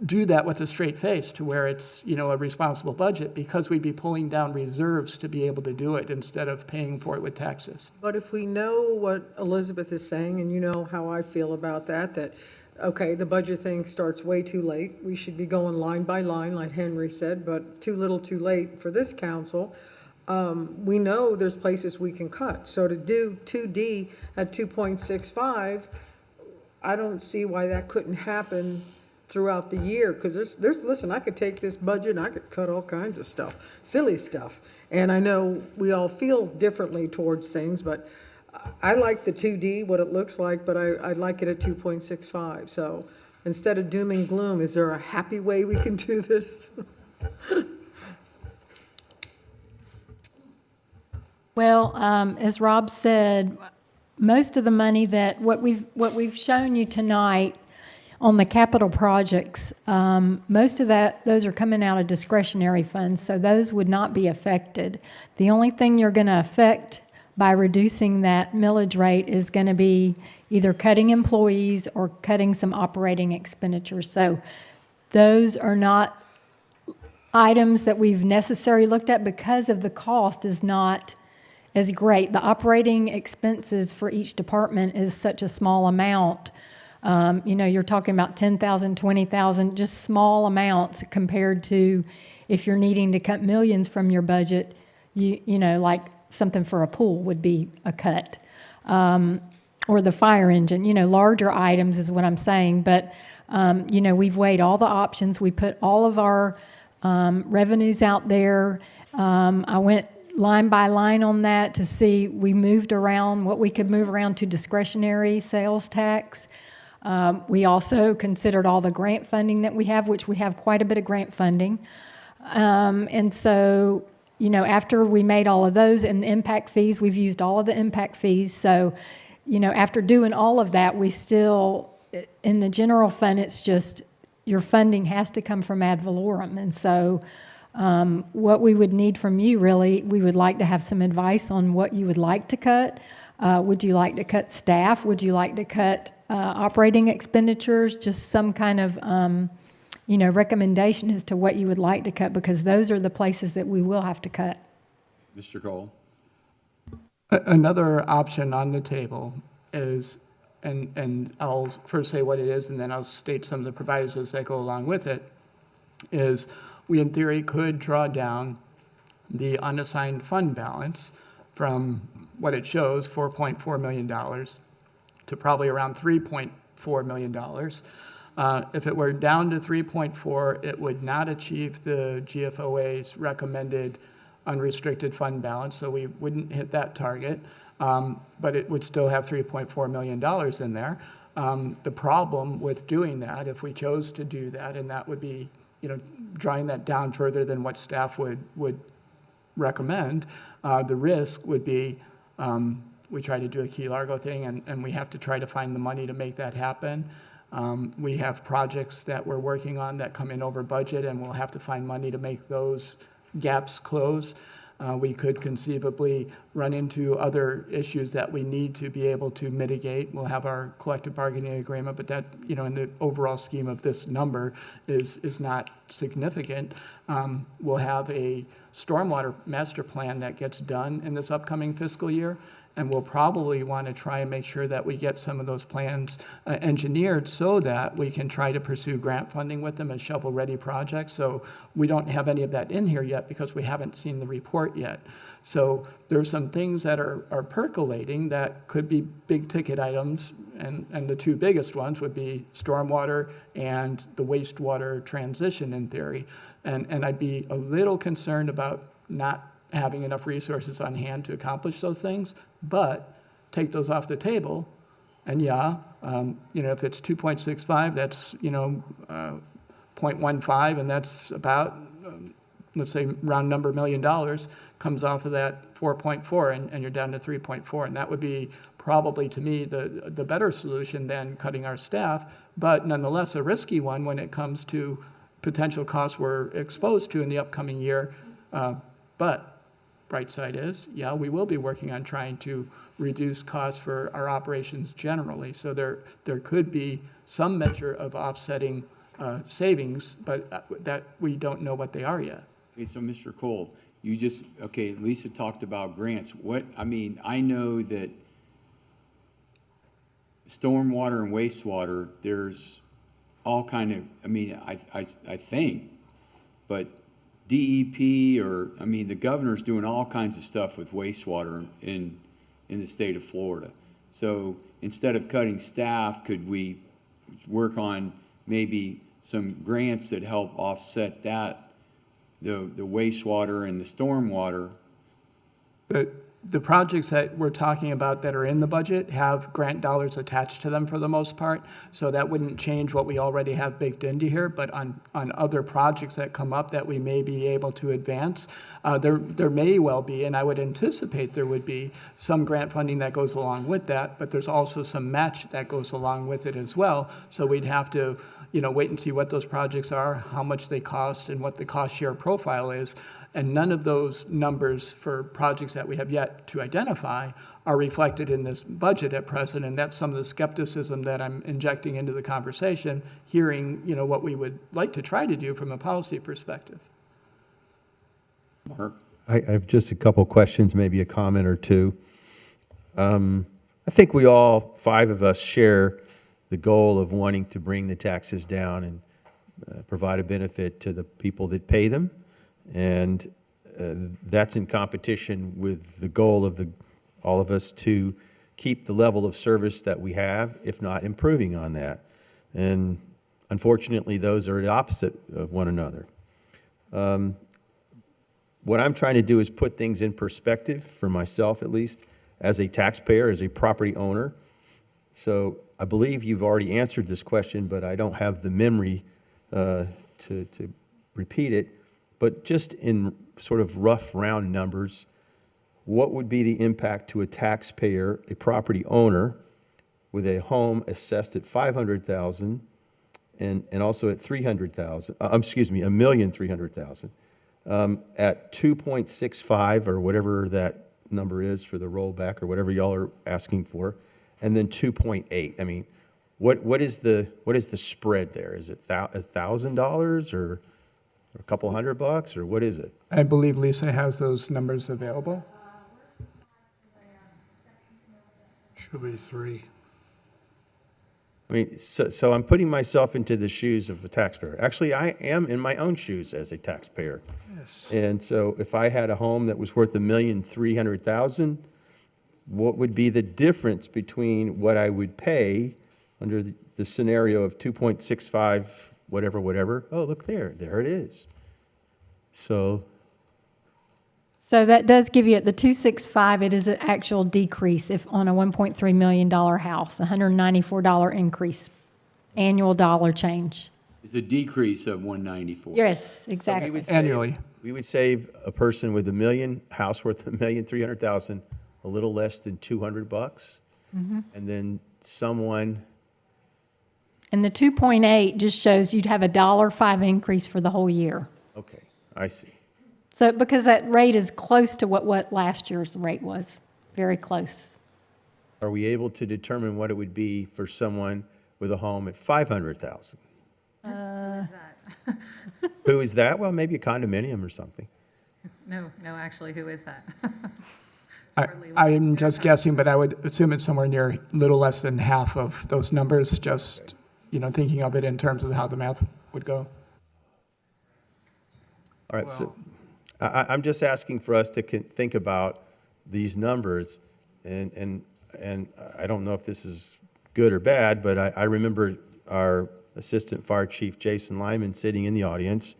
do that with a straight face to where it's, a responsible budget, because we'd be pulling down reserves to be able to do it instead of paying for it with taxes. But if we know what Elizabeth is saying, and you know how I feel about that, okay, the budget thing starts way too late. We should be going line by line, like Henry said, but too little too late for this council. we know there's places we can cut. So to do 2D at 2.65, I don't see why that couldn't happen throughout the year, because listen, I could take this budget and I could cut all kinds of stuff, silly stuff. And I know we all feel differently towards things, but I like the 2D, what it looks like, but I'd like it at 2.65. So instead of doom and gloom, is there a happy way we can do this? Well, as Rob said, most of the money that, what we've shown you tonight on the capital projects, most of those are coming out of discretionary funds, so those would not be affected. The only thing you're going to affect by reducing that millage rate is going to be either cutting employees or cutting some operating expenditures. So those are not items that we've necessarily looked at because of the cost is not as great. The operating expenses for each department is such a small amount. You're talking about 10,000, 20,000, just small amounts compared to if you're needing to cut millions from your budget, like something for a pool would be a cut. Or the fire engine, larger items is what I'm saying. But, we've weighed all the options. We put all of our revenues out there. I went line by line on that to see, we moved around what we could move around to discretionary sales tax. We also considered all the grant funding that we have, which we have quite a bit of grant funding. And so, after we made all of those and the impact fees, we've used all of the impact fees. So, after doing all of that, we still, in the general fund, it's just your funding has to come from ad valorem. And so what we would need from you, really, we would like to have some advice on what you would like to cut. Would you like to cut staff? Would you like to cut operating expenditures? Just some kind of, recommendation as to what you would like to cut, because those are the places that we will have to cut. Mr. Cole? Another option on the table is, and I'll first say what it is, and then I'll state some of the provisos that go along with it, is we in theory could draw down the unassigned fund balance from what it shows, $4.4 million, to probably around $3.4 million. If it were down to 3.4, it would not achieve the GFOA's recommended unrestricted fund balance, so we wouldn't hit that target, but it would still have $3.4 million in there. The problem with doing that, if we chose to do that, and that would be, drawing that down further than what staff would recommend, the risk would be we try to do a Key Largo thing, and we have to try to find the money to make that happen. We have projects that we're working on that come in over budget, and we'll have to find money to make those gaps close. We could conceivably run into other issues that we need to be able to mitigate. We'll have our collective bargaining agreement, but that, in the overall scheme of this number is not significant. We'll have a stormwater master plan that gets done in this upcoming fiscal year, and we'll probably want to try and make sure that we get some of those plans engineered so that we can try to pursue grant funding with them as shovel-ready projects. So we don't have any of that in here yet because we haven't seen the report yet. So there's some things that are percolating that could be big-ticket items, and the two biggest ones would be stormwater and the wastewater transition in theory. And I'd be a little concerned about not having enough resources on hand to accomplish those things, but take those off the table, and if it's 2.65, that's 0.15, and that's about let's say round number $1 million comes off of that 4.4, and you're down to 3.4, and that would be probably, to me, the better solution than cutting our staff, but nonetheless a risky one when it comes to potential costs we're exposed to in the upcoming year. But bright side is, we will be working on trying to reduce costs for our operations generally. So there could be some measure of offsetting savings, but that we don't know what they are yet. Okay, so Mr. Cole, Lisa talked about grants. I know that stormwater and wastewater, there's all kind of, I think, but DEP or, I mean, the governor's doing all kinds of stuff with wastewater in the state of Florida. So instead of cutting staff, could we work on maybe some grants that help offset that, the wastewater and the stormwater? The projects that we're talking about that are in the budget have grant dollars attached to them for the most part, so that wouldn't change what we already have baked into here. But on other projects that come up that we may be able to advance, there may well be, and I would anticipate there would be some grant funding that goes along with that, but there's also some match that goes along with it as well. So we'd have to, wait and see what those projects are, how much they cost, and what the cost share profile is. And none of those numbers for projects that we have yet to identify are reflected in this budget at present, and that's some of the skepticism that I'm injecting into the conversation, hearing, what we would like to try to do from a policy perspective. Mark? I have just a couple questions, maybe a comment or two. I think we all, 5 of us, share the goal of wanting to bring the taxes down and provide a benefit to the people that pay them. And that's in competition with the goal of all of us to keep the level of service that we have, if not improving on that. And unfortunately, those are the opposite of one another. What I'm trying to do is put things in perspective, for myself at least, as a taxpayer, as a property owner. So I believe you've already answered this question, but I don't have the memory to repeat it. But just in sort of rough round numbers, what would be the impact to a taxpayer, a property owner, with a home assessed at $500,000 and also at $300,000? $1,300,000 at 2.65 or whatever that number is for the rollback or whatever y'all are asking for, and then 2.8. I mean, what is the spread there? Is it $1,000 or a couple $100, or what is it? I believe Lisa has those numbers available. Should be 3. I mean, so I'm putting myself into the shoes of a taxpayer. Actually, I am in my own shoes as a taxpayer. Yes. And so if I had a home that was worth $1,300,000, what would be the difference between what I would pay under the scenario of 2.65 whatever? Oh, look there it is. So that does give you, at the 265, it is an actual decrease if on a $1.3 million house, $194 increase, annual dollar change. It's a decrease of 194. Yes, exactly. Annually. We would save a person with house worth $1,300,000 a little less than $200, and then someone. And the 2.8 just shows you'd have a $1.05 increase for the whole year. Okay, I see. So because that rate is close to what last year's rate was, very close. Are we able to determine what it would be for someone with a home at $500,000? Who is that? Well, maybe a condominium or something. No, actually, who is that? I'm just guessing, but I would assume it's somewhere near a little less than half of those numbers, just, thinking of it in terms of how the math would go. All right, so I'm just asking for us to think about these numbers, and I don't know if this is good or bad, but I remember our Assistant Fire Chief Jason Lyman sitting in the audience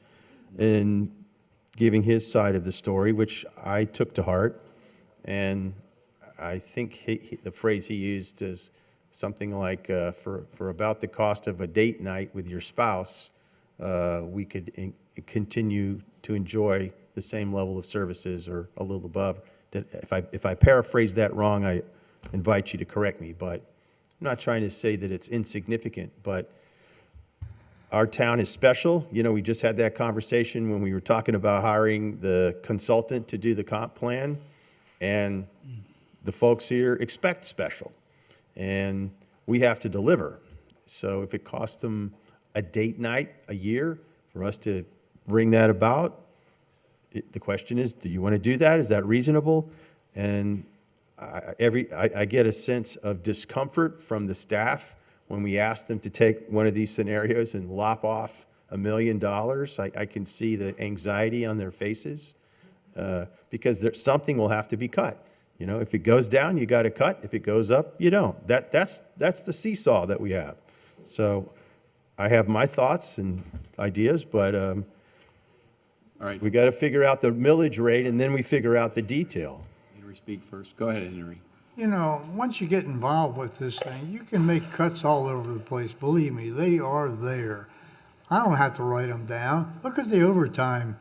and giving his side of the story, which I took to heart, and I think the phrase he used is something like, for about the cost of a date night with your spouse, we could continue to enjoy the same level of services or a little above. That if I paraphrase that wrong, I invite you to correct me, but I'm not trying to say that it's insignificant, but our town is special. We just had that conversation when we were talking about hiring the consultant to do the comp plan, and the folks here expect special, and we have to deliver. So if it costs them a date night a year for us to bring that about, the question is, do you want to do that? Is that reasonable? And I get a sense of discomfort from the staff when we ask them to take one of these scenarios and lop off $1 million, I can see the anxiety on their faces, because something will have to be cut. You know, if it goes down, you got to cut. If it goes up, you don't. That's the seesaw that we have. So I have my thoughts and ideas, but All right, we got to figure out the millage rate, and then we figure out the detail. Henry, speak first. Go ahead, Henry. You know, once you get involved with this thing, you can make cuts all over the place. Believe me, they are there. I don't have to write them down. Look at the overtime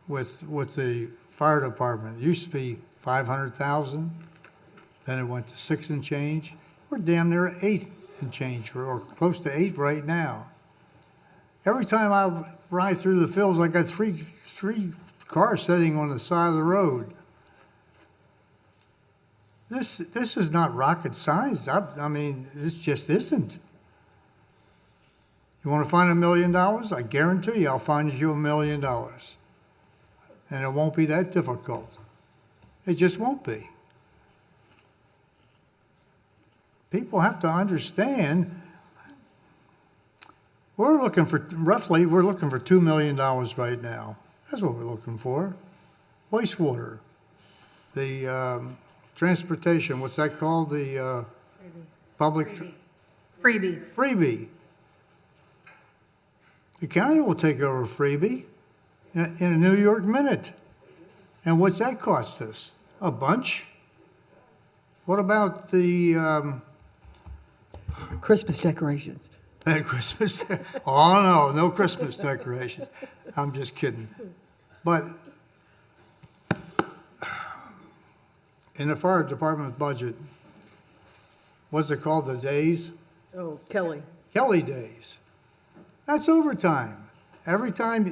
with the fire department. It used to be 500,000, then it went to 6 and change. We're damn near 8 and change, or close to 8 right now. Every time I ride through the fields, I got three cars sitting on the side of the road. This is not rocket science. I mean, this just isn't. You want to find $1 million? I guarantee you I'll find you $1 million. And it won't be that difficult. It just won't be. People have to understand, we're looking for $2 million right now. That's what we're looking for. Wastewater. The transportation, what's that called? The public. Freebie. Freebie. The county will take over Freebie in a New York minute. And what's that cost us? A bunch. What about the Christmas decorations. Christmas? Oh, no Christmas decorations. I'm just kidding. But in the fire department budget, what's it called, the days? Oh, Kelly. Kelly days. That's overtime. Every time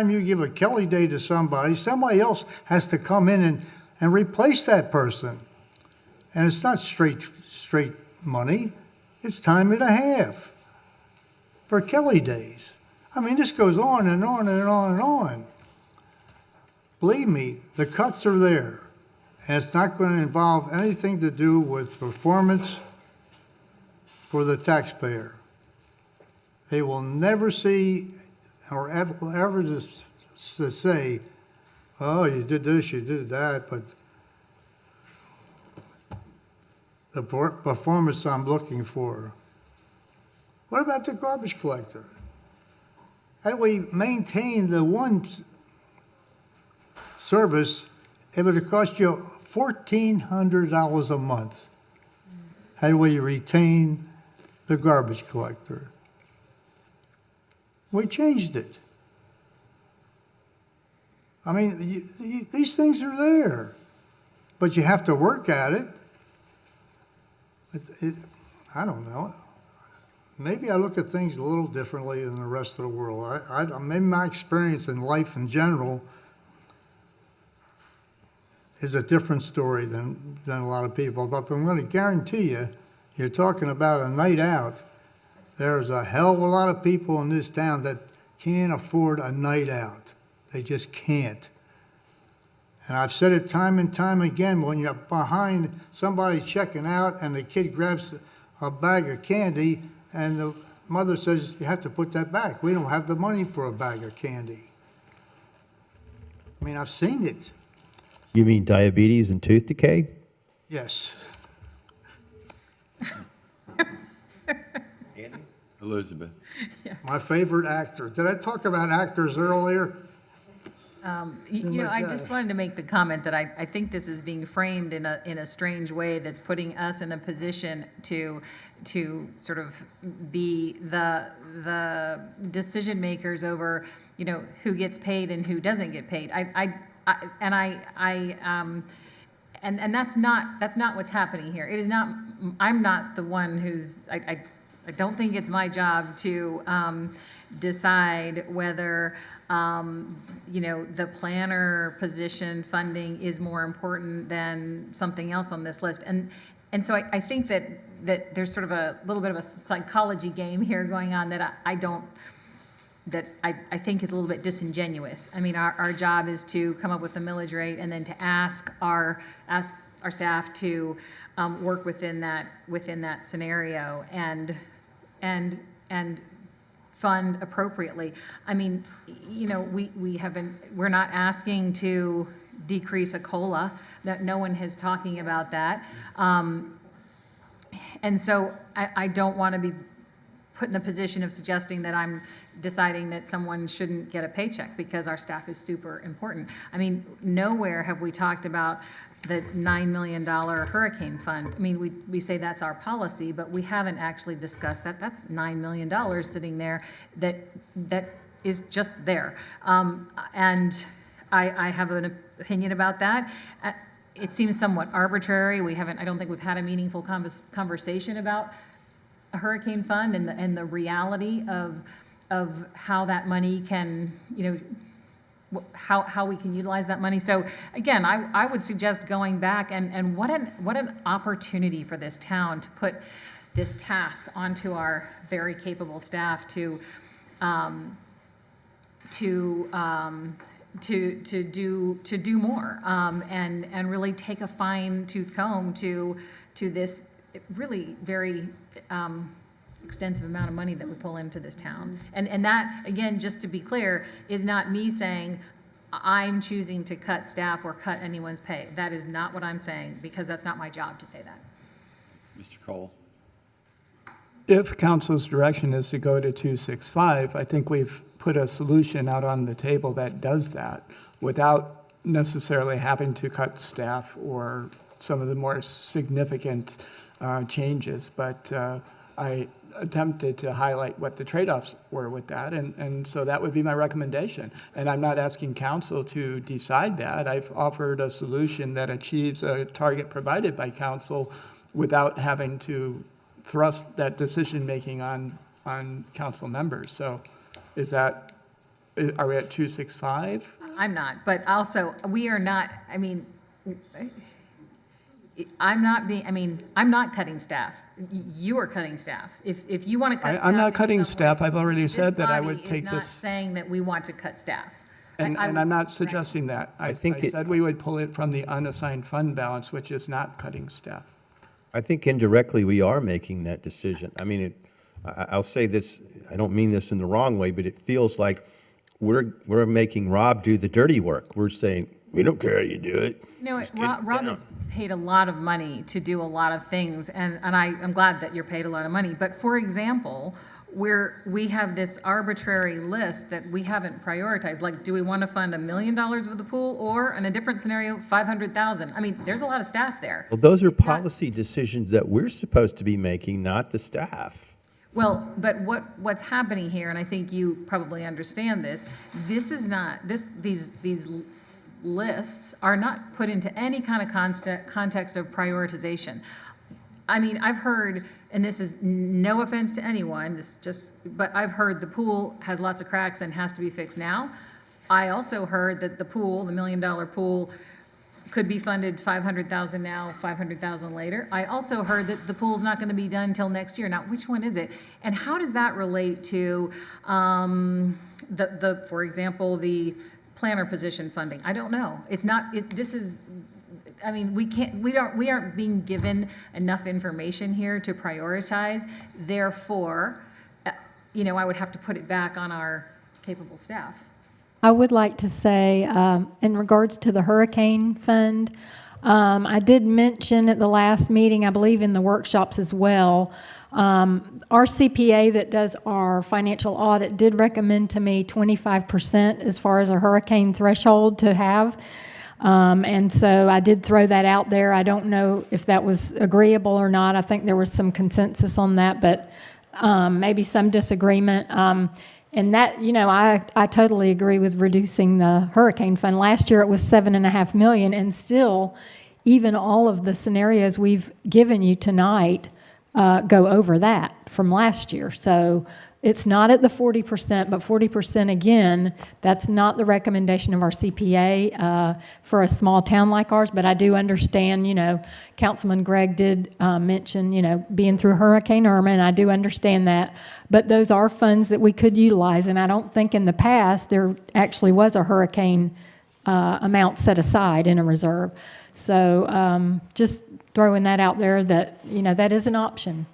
you give a Kelly day to somebody else has to come in and replace that person. And it's not straight money. It's time and a half for Kelly days. I mean, this goes on and on and on and on. Believe me, the cuts are there. And it's not going to involve anything to do with performance for the taxpayer. They will never see or ever just say, oh, you did this, you did that, but the performance I'm looking for. What about the garbage collector? How do we maintain the one service if it would cost you $1,400 a month? How do we retain the garbage collector? We changed it. I mean, these things are there, but you have to work at it. I don't know. Maybe I look at things a little differently than the rest of the world. Maybe my experience in life in general is a different story than a lot of people. But I'm going to guarantee you, you're talking about a night out. There's a hell of a lot of people in this town that can't afford a night out. They just can't. And I've said it time and time again, when you're behind somebody checking out and the kid grabs a bag of candy and the mother says, you have to put that back. We don't have the money for a bag of candy. I mean, I've seen it. You mean diabetes and tooth decay? Yes. Elizabeth. My favorite actor. Did I talk about actors earlier? You know, I just wanted to make the comment that I think this is being framed in a strange way that's putting us in a position to sort of be the decision makers over, you know, who gets paid and who doesn't get paid. And that's not what's happening here. It is not. I'm not the one who's. I don't think it's my job to decide whether, you know, the planner position funding is more important than something else on this list. And so I think that there's sort of a little bit of a psychology game here going on that I think is a little bit disingenuous. I mean, our job is to come up with the millage rate and then to ask our staff to work within that scenario and fund appropriately. I mean, you know, we're not asking to decrease a COLA, that no one is talking about that. And so I don't want to be put in the position of suggesting that I'm deciding that someone shouldn't get a paycheck because our staff is super important. I mean, nowhere have we talked about the $9 million hurricane fund. I mean, we say that's our policy, but we haven't actually discussed that. That's $9 million sitting there that is just there. And I have an opinion about that. It seems somewhat arbitrary. I don't think we've had a meaningful conversation about a hurricane fund and the reality of how that money can, you know, how we can utilize that money. So again, I would suggest going back and what an opportunity for this town to put this task onto our very capable staff to do more and really take a fine-tooth comb to this really very extensive amount of money that we pull into this town. And that, again, just to be clear, is not me saying I'm choosing to cut staff or cut anyone's pay. That is not what I'm saying, because that's not my job to say that. Mr. Cole? If council's direction is to go to 265, I think we've put a solution out on the table that does that without necessarily having to cut staff or some of the more significant changes. But I attempted to highlight what the trade-offs were with that, and so that would be my recommendation. And I'm not asking council to decide that. I've offered a solution that achieves a target provided by council without having to thrust that decision-making on council members. So are we at 265? I'm not, but also, we are not, I mean, I'm not cutting staff. You are cutting staff. If you want to cut staff. I'm not cutting staff. I've already said that I would take this body is not this. saying that we want to cut staff. And I'm not suggesting that. I said we would pull it from the unassigned fund balance, which is not cutting staff. I think indirectly we are making that decision. I mean, I'll say this, I don't mean this in the wrong way, but it feels like we're making Rob do the dirty work. We're saying, we don't care how you do it. You know, Rob is paid a lot of money to do a lot of things, and I'm glad that you're paid a lot of money. But for example, we have this arbitrary list that we haven't prioritized. Like, do we want to fund $1 million with the pool, or in a different scenario, $500,000? I mean, there's a lot of staff there. Well, those are policy decisions that we're supposed to be making, not the staff. Well, but what's happening here, and I think you probably understand this, these lists are not put into any kind of context of prioritization. I mean, I've heard, and this is no offense to anyone, but I've heard the pool has lots of cracks and has to be fixed now. I also heard that the pool, the $1 million pool, could be funded $500,000 now, $500,000 later. I also heard that the pool's not going to be done until next year. Now, which one is it? And how does that relate to for example, the planner position funding? I don't know. It's not. I mean, we aren't being given enough information here to prioritize. Therefore, you know, I would have to put it back on our capable staff. I would like to say, in regards to the hurricane fund, I did mention at the last meeting, I believe in the workshops as well, our CPA that does our financial audit did recommend to me 25% as far as a hurricane threshold to have. And so I did throw that out there. I don't know if that was agreeable or not. I think there was some consensus on that, but maybe some disagreement. And that, you know, I totally agree with reducing the hurricane fund. Last year it was $7.5 million, and still, even all of the scenarios we've given you tonight go over that from last year. So it's not at the 40%, but 40% again, that's not the recommendation of our CPA for a small town like ours, but I do understand, you know, Councilman Gregg did mention, you know, being through Hurricane Irma, and I do understand that, but those are funds that we could utilize, and I don't think in the past there actually was a hurricane amount set aside in a reserve. So just throwing that out there that, you know, that is an option.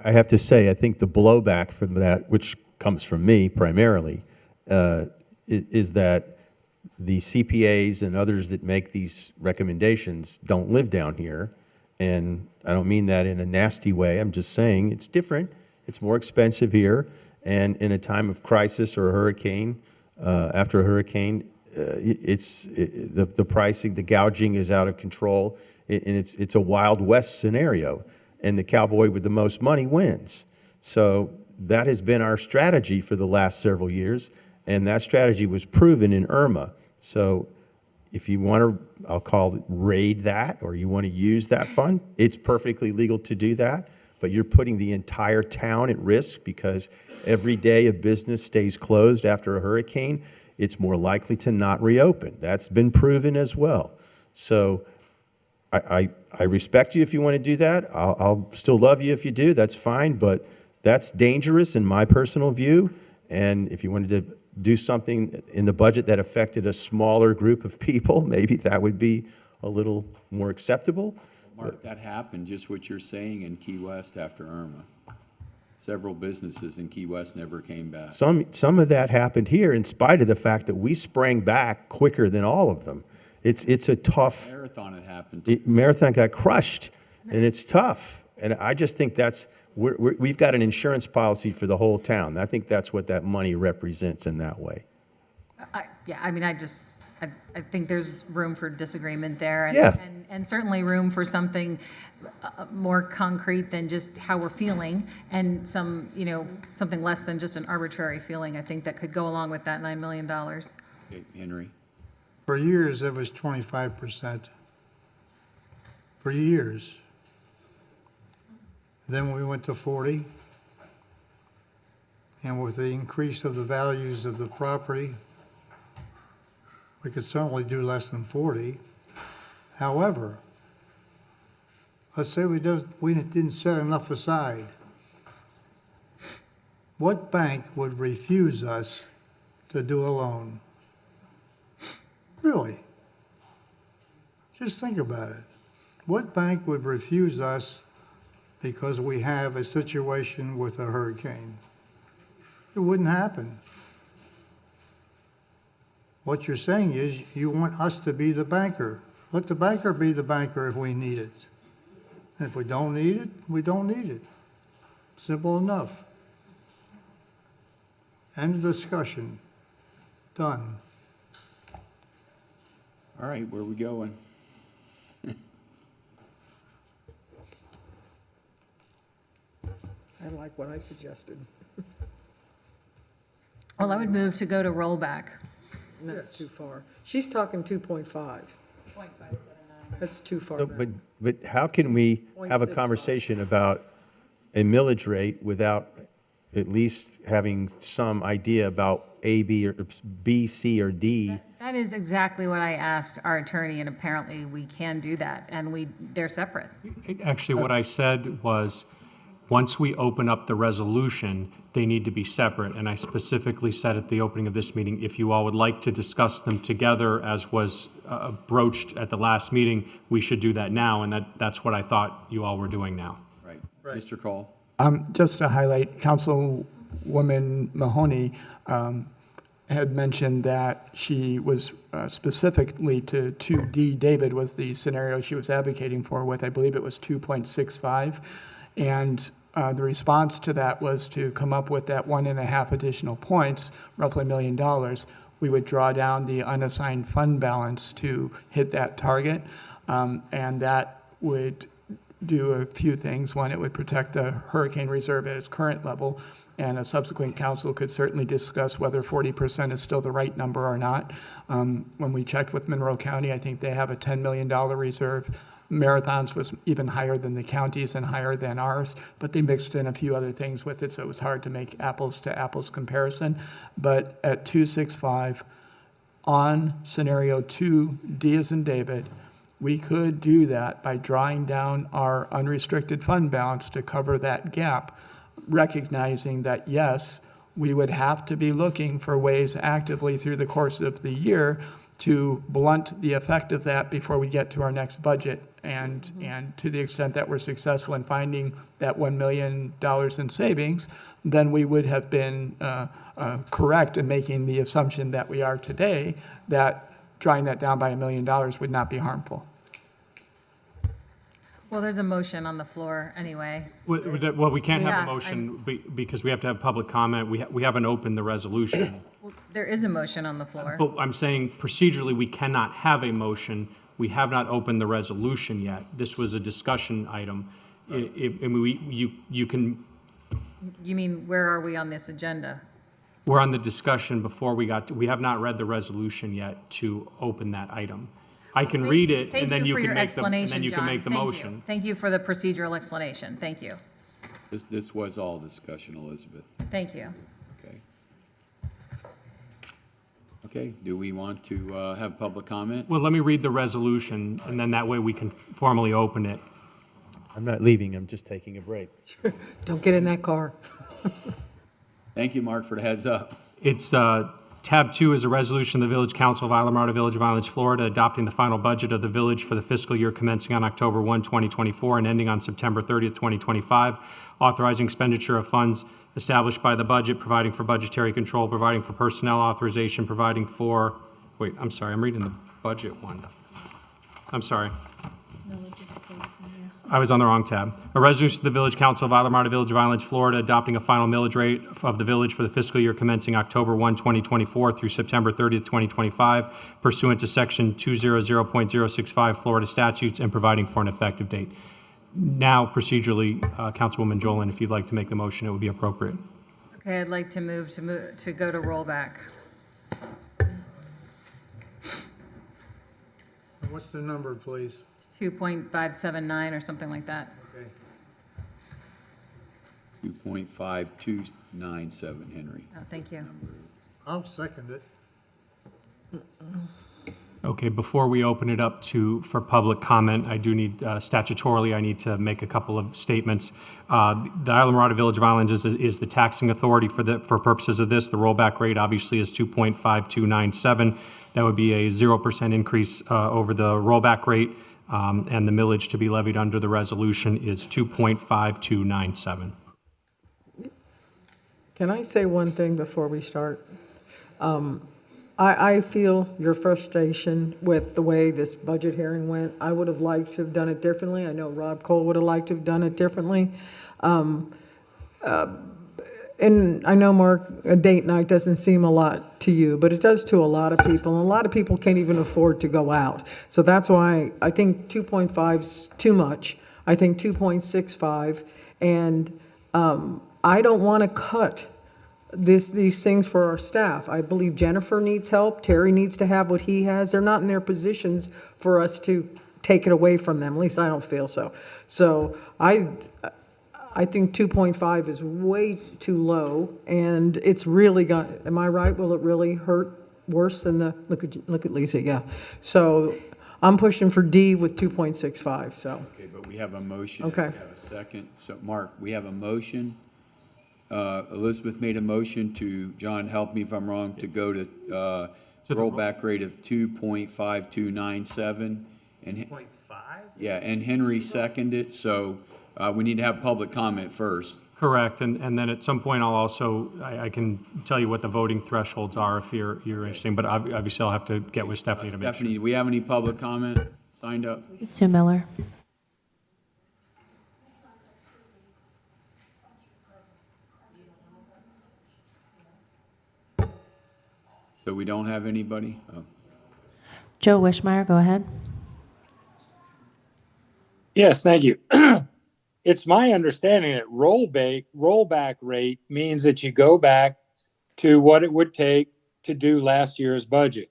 I have to say, I think the blowback from that, which comes from me primarily, is that the CPAs and others that make these recommendations don't live down here. And I don't mean that in a nasty way. I'm just saying it's different. It's more expensive here. And in a time of crisis or a hurricane, after a hurricane, the pricing, the gouging is out of control. And it's a Wild West scenario. And the cowboy with the most money wins. So that has been our strategy for the last several years. And that strategy was proven in Irma. So if you want to, I'll call it raid that, or you want to use that fund, it's perfectly legal to do that. But you're putting the entire town at risk because every day a business stays closed after a hurricane, it's more likely to not reopen. That's been proven as well. So I respect you if you want to do that. I'll still love you if you do. That's fine. But that's dangerous in my personal view. And if you wanted to do something in the budget that affected a smaller group of people, maybe that would be a little more acceptable. Mark, that happened, just what you're saying, in Key West after Irma. Several businesses in Key West never came back. Some of that happened here in spite of the fact that we sprang back quicker than all of them. It's a tough... Marathon had happened. Marathon got crushed, and it's tough. And I just think that's... We've got an insurance policy for the whole town. I think that's what that money represents in that way. Yeah, I mean, I think there's room for disagreement there. And, Yeah. and certainly room for something more concrete than just how we're feeling, and something less than just an arbitrary feeling. I think that could go along with that $9 million. Okay, Henry? For years, it was 25%. For years. Then we went to 40. And with the increase of the values of the property, we could certainly do less than 40. However, let's say we didn't set enough aside. What bank would refuse us to do a loan? Really? Just think about it. What bank would refuse us because we have a situation with a hurricane? It wouldn't happen. What you're saying is you want us to be the banker. Let the banker be the banker if we need it. And if we don't need it, we don't need it. Simple enough. End of discussion. Done. All right, where are we going? I like what I suggested. Well, I would move to go to rollback. And that's too far. She's talking 2.5. That's too far. So, back. but how can we have a 0.65. conversation about a millage rate without at least having some idea about A, B, or B, C, or D? That is exactly what I asked our attorney, and apparently we can do that, and they're separate. Actually, what I said was, once we open up the resolution, they need to be separate. And I specifically said at the opening of this meeting, if you all would like to discuss them together, as was broached at the last meeting, we should do that now. And that's what I thought you all were doing now. Right. Mr. Cole? Just to highlight, Councilwoman Mahoney had mentioned that she was specifically to 2D, David was the scenario she was advocating for with, I believe it was 2.65. And the response to that was to come up with that 1.5 additional points, roughly $1 million. We would draw down the unassigned fund balance to hit that target. And that would do a few things. One, it would protect the hurricane reserve at its current level, and a subsequent council could certainly discuss whether 40% is still the right number or not. When we checked with Monroe County, I think they have a $10 million reserve. Marathon's was even higher than the county's and higher than ours, but they mixed in a few other things with it, so it was hard to make apples to apples comparison. But at 265, on scenario 2, D as in David, we could do that by drawing down our unrestricted fund balance to cover that gap, recognizing that, yes, we would have to be looking for ways actively through the course of the year to blunt the effect of that before we get to our next budget. And to the extent that we're successful in finding that $1 million in savings, then we would have been correct in making the assumption that we are today, that drawing that down by $1 million would not be harmful. Well, there's a motion on the floor anyway. Well, we can't have Yeah, a motion because we have to have public comment. We haven't opened the resolution. Well, there is a motion on the floor. But I'm saying procedurally, we cannot have a motion. We have not opened the resolution yet. This was a discussion item. You can, You mean, where are we on this agenda? we're on the discussion before we have not read the resolution yet to open that item. I can read it, and then you can make the, motion. Thank you for the procedural explanation. Thank you. This was all discussion, Elizabeth. Thank you. Okay. Okay, do we want to have public comment? Well, let me read the resolution, and then that way we can formally open it. I'm not leaving, I'm just taking a break. Don't get in that car. Thank you, Mark, for the heads up. It's tab 2 is a resolution of the Village Council of Islamorada Village of Islands, Florida, adopting the final budget of the village for the fiscal year commencing on October 1, 2024 and ending on September 30th, 2025, authorizing expenditure of funds established by the budget, providing for budgetary control, providing for personnel authorization, providing for, wait, I'm sorry, I'm reading the budget one. I'm sorry. I was on the wrong tab. A resolution of the Village Council of Islamorada Village of Islands, Florida, adopting a final millage rate of the village for the fiscal year commencing October 1, 2024 through September 30th, 2025, pursuant to Section 200.065 Florida statutes and providing for an effective date. Now, procedurally, Councilwoman Jolin, if you'd like to make the motion, it would be appropriate. Okay, I'd like to move to go to rollback. What's the number, please? It's 2.579 or something like that. Okay. 2.5297, Henry. Oh, thank you. I'll second it. Okay, before we open it up for public comment, I do need, statutorily, I need to make a couple of statements. The Islamorada Village of Islands is the taxing authority for purposes of this. The rollback rate obviously is 2.5297. That would be a 0% increase over the rollback rate, and the millage to be levied under the resolution is 2.5297. Can I say one thing before we start? I feel your frustration with the way this budget hearing went. I would have liked to have done it differently. I know Rob Cole would have liked to have done it differently. And I know, Mark, a date night doesn't seem a lot to you, but it does to a lot of people. And a lot of people can't even afford to go out. So that's why I think 2.5 is too much. I think 2.65. And I don't want to cut these things for our staff. I believe Jennifer needs help. Terry needs to have what he has. They're not in their positions for us to take it away from them. At least I don't feel so. So I think 2.5 is way too low, and it's really got, am I right? Will it really hurt worse than the, look at Lisa, yeah. So I'm pushing for D with 2.65, so. Okay, but we have a motion. Okay. We have a second. So, Mark, we have a motion. Elizabeth made a motion to, John, help me if I'm wrong, to go to rollback rate of 2.5297. And 2.5? Yeah, and Henry seconded it, so we need to have public comment first. Correct, and then at some point I'll also, I can tell you what the voting thresholds are if you're interested, but obviously I'll have to get with Stephanie to make sure. Stephanie, do we have any public comment signed up? Sue Miller. So we don't have anybody? Oh. Joe Wishmeyer, go ahead. Yes, thank you. It's my understanding that rollback rate means that you go back to what it would take to do last year's budget.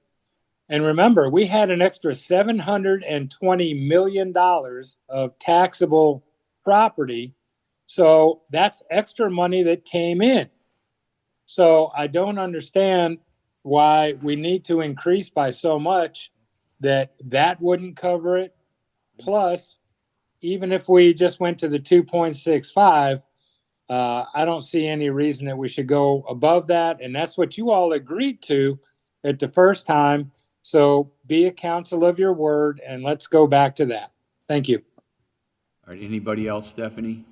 And remember, we had an extra $720 million of taxable property. So that's extra money that came in. So I don't understand why we need to increase by so much that wouldn't cover it. Plus, even if we just went to the 2.65, I don't see any reason that we should go above that. And that's what you all agreed to at the first time. So be a counsel of your word, and let's go back to that. Thank you. All right, anybody else, Stephanie?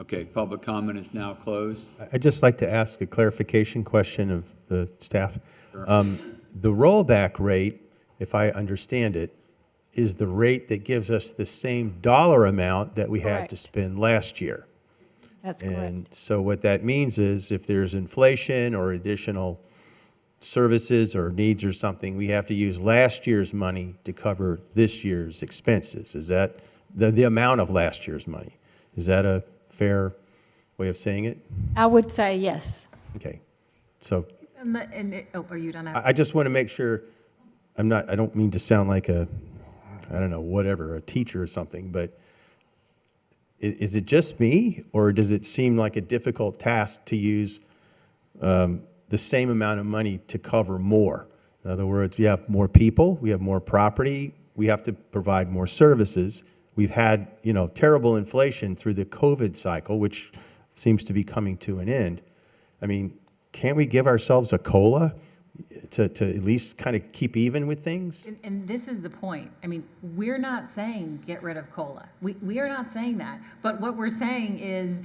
Okay, public comment is now closed. I'd just like to ask a clarification question of the staff. The rollback rate, if I understand it, is the rate that gives us the same dollar amount that we had to Correct. spend last year. That's correct. And so what that means is if there's inflation or additional services or needs or something, we have to use last year's money to cover this year's expenses. Is that the amount of last year's money? Is that a fair way of saying it? I would say yes. Okay. So Are you done? I just want to make sure, I don't mean to sound like a teacher or something, but is it just me, or does it seem like a difficult task to use the same amount of money to cover more? In other words, we have more people, we have more property, we have to provide more services. We've had, terrible inflation through the COVID cycle, which seems to be coming to an end. I mean, can't we give ourselves a COLA to at least kind of keep even with things? And this is the point. I mean, we're not saying get rid of COLA. We are not saying that. But what we're saying is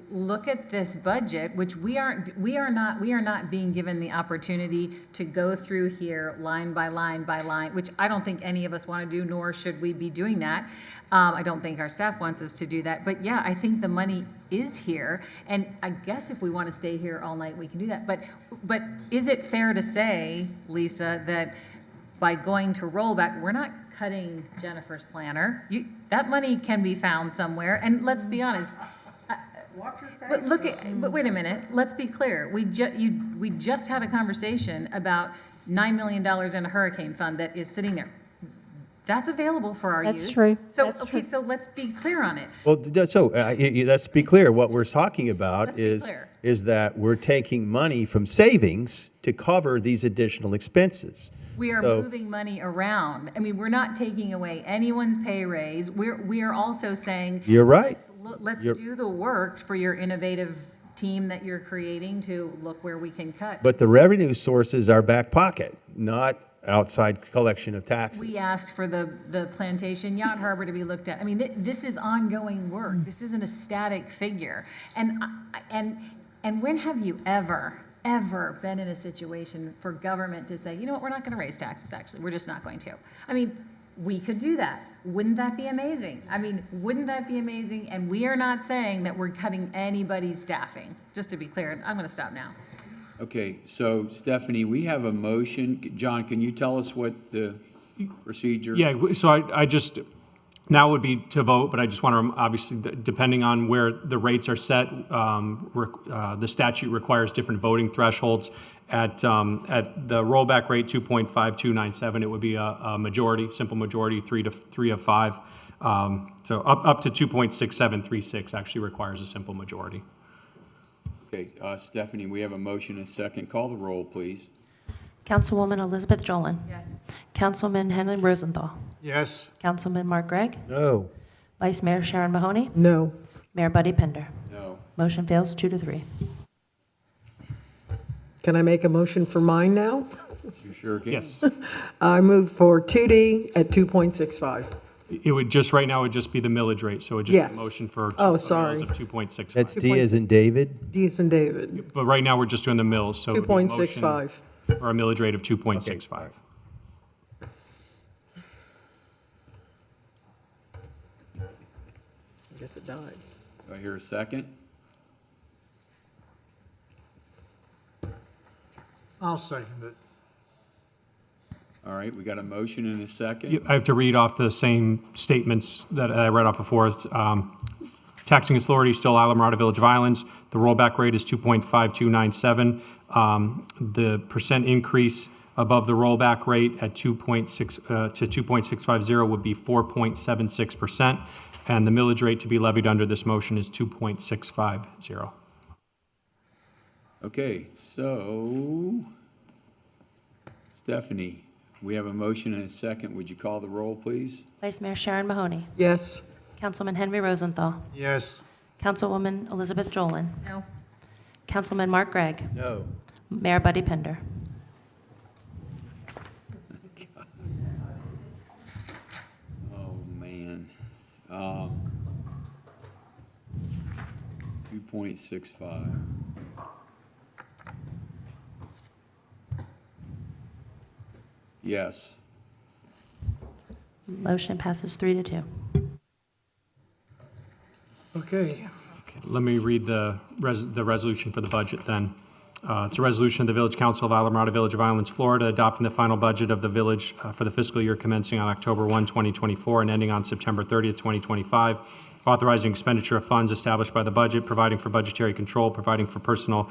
look at this budget, which we are not being given the opportunity to go through here line by line by line, which I don't think any of us want to do, nor should we be doing that. I don't think our staff wants us to do that. But yeah, I think the money is here. And I guess if we want to stay here all night, we can do that. But is it fair to say, Lisa, that by going to rollback, we're not cutting Jennifer's planner? That money can be found somewhere. And let's be honest, but wait a minute. Let's be clear. We just had a conversation about $9 million in a hurricane fund that is sitting there. That's available for our use. That's true. So That's okay, true. so let's be clear on it. Well, let's be clear. What we're talking about Let's be clear. is that we're taking money from savings to cover these additional expenses. We are So- moving money around. I mean, we're not taking away anyone's pay raise. We are also saying. You're right. Let's You're- do the work for your innovative team that you're creating to look where we can cut. But the revenue source is our back pocket, not outside collection of taxes. We asked for the Plantation Yacht Harbor to be looked at. I mean, this is ongoing work. This isn't a static figure. And when have you ever been in a situation for government to say, you know what, we're not going to raise taxes, actually. We're just not going to. I mean, we could do that. Wouldn't that be amazing? I mean, wouldn't that be amazing? And we are not saying that we're cutting anybody's staffing, just to be clear. I'm going to stop now. Okay, so Stephanie, we have a motion. John, can you tell us what the procedure? Yeah, so I just, now would be to vote, but I just want to, obviously, depending on where the rates are set, the statute requires different voting thresholds. At the rollback rate, 2.5297, it would be a majority, simple majority, three of five. So up to 2.6736 actually requires a simple majority. Okay, Stephanie, we have a motion and a second. Call the roll, please. Councilwoman Elizabeth Jolin. Yes. Councilman Henry Rosenthal. Yes. Councilman Mark Gregg. No. Vice Mayor Sharon Mahoney. No. Mayor Buddy Pinder. No. Motion fails 2-3. Can I make a motion for mine now? You sure can. Yes. I move for 2D at 2.65. It would just, right now, it would just be the millage rate, so it would just Yes. be a motion for Oh, a sorry. mills of 2.65. That's D as in David? D as in David, But right now, we're just doing the mills, so it would be a motion 2.65. for a millage rate of 2.65. I guess it dies. Do I hear a second? I'll second it. All right, we got a motion and a second. I have to read off the same statements that I read off before. Taxing authority still Islamorada Village of Islands. The rollback rate is 2.5297. The percent increase above the rollback rate at 2.6 to 2.650 would be 4.76%, and the millage rate to be levied under this motion is 2.650. Okay, so Stephanie, we have a motion and a second. Would you call the roll, please? Vice Mayor Sharon Mahoney. Yes. Councilman Henry Rosenthal. Yes. Councilwoman Elizabeth Jolin. No. Councilman Mark Gregg. No. Mayor Buddy Pinder. 2.65. Yes. Motion passes 3-2. Okay, Let me read the resolution for the budget then. It's a resolution of the Village Council of Islamorada Village of Islands, Florida, adopting the final budget of the village for the fiscal year commencing on October 1, 2024, and ending on September 30th, 2025, authorizing expenditure of funds established by the budget, providing for budgetary control, providing for personnel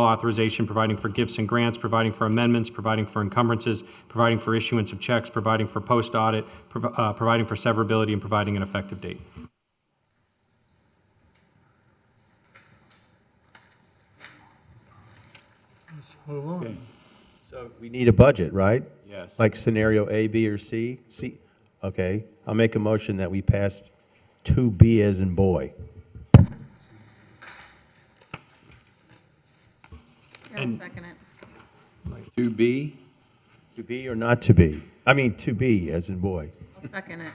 authorization, providing for gifts and grants, providing for amendments, providing for encumbrances, providing for issuance of checks, providing for post-audit, providing for severability, and providing an effective date. let's move on. Okay. So we need a budget, right? Yes. Like scenario A, B, or C? C, okay. I'll make a motion that we pass 2B as in boy. I'll second it. 2B? To be or not to be? I mean, to be as in boy. I'll second it.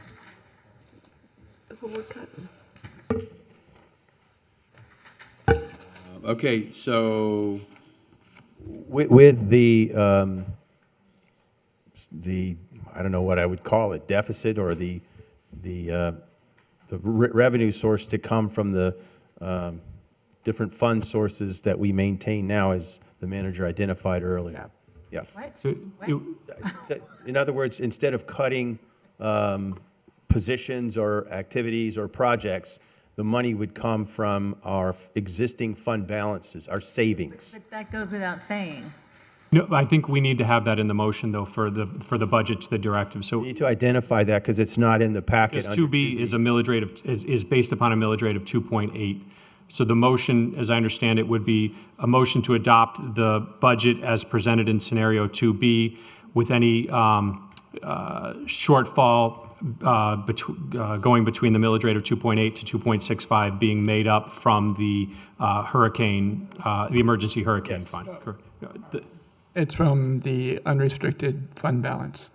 Okay, so, With the, I don't know what I would call it, deficit or the revenue source to come from the different fund sources that we maintain now, as the manager identified earlier. Yeah. What? So What? In other words, instead of cutting positions or activities or projects, the money would come from our existing fund balances, our savings. But that goes without saying. No, I think we need to have that in the motion, though, for the budget to the directive. So We need to identify that because it's not in the packet. because 2B is a millage rate of, is based upon a millage rate of 2.8. So the motion, as I understand it, would be a motion to adopt the budget as presented in scenario 2B with any shortfall going between the millage rate of 2.8 to 2.65 being made up from the hurricane, the emergency hurricane fund. It's from the unrestricted fund balance.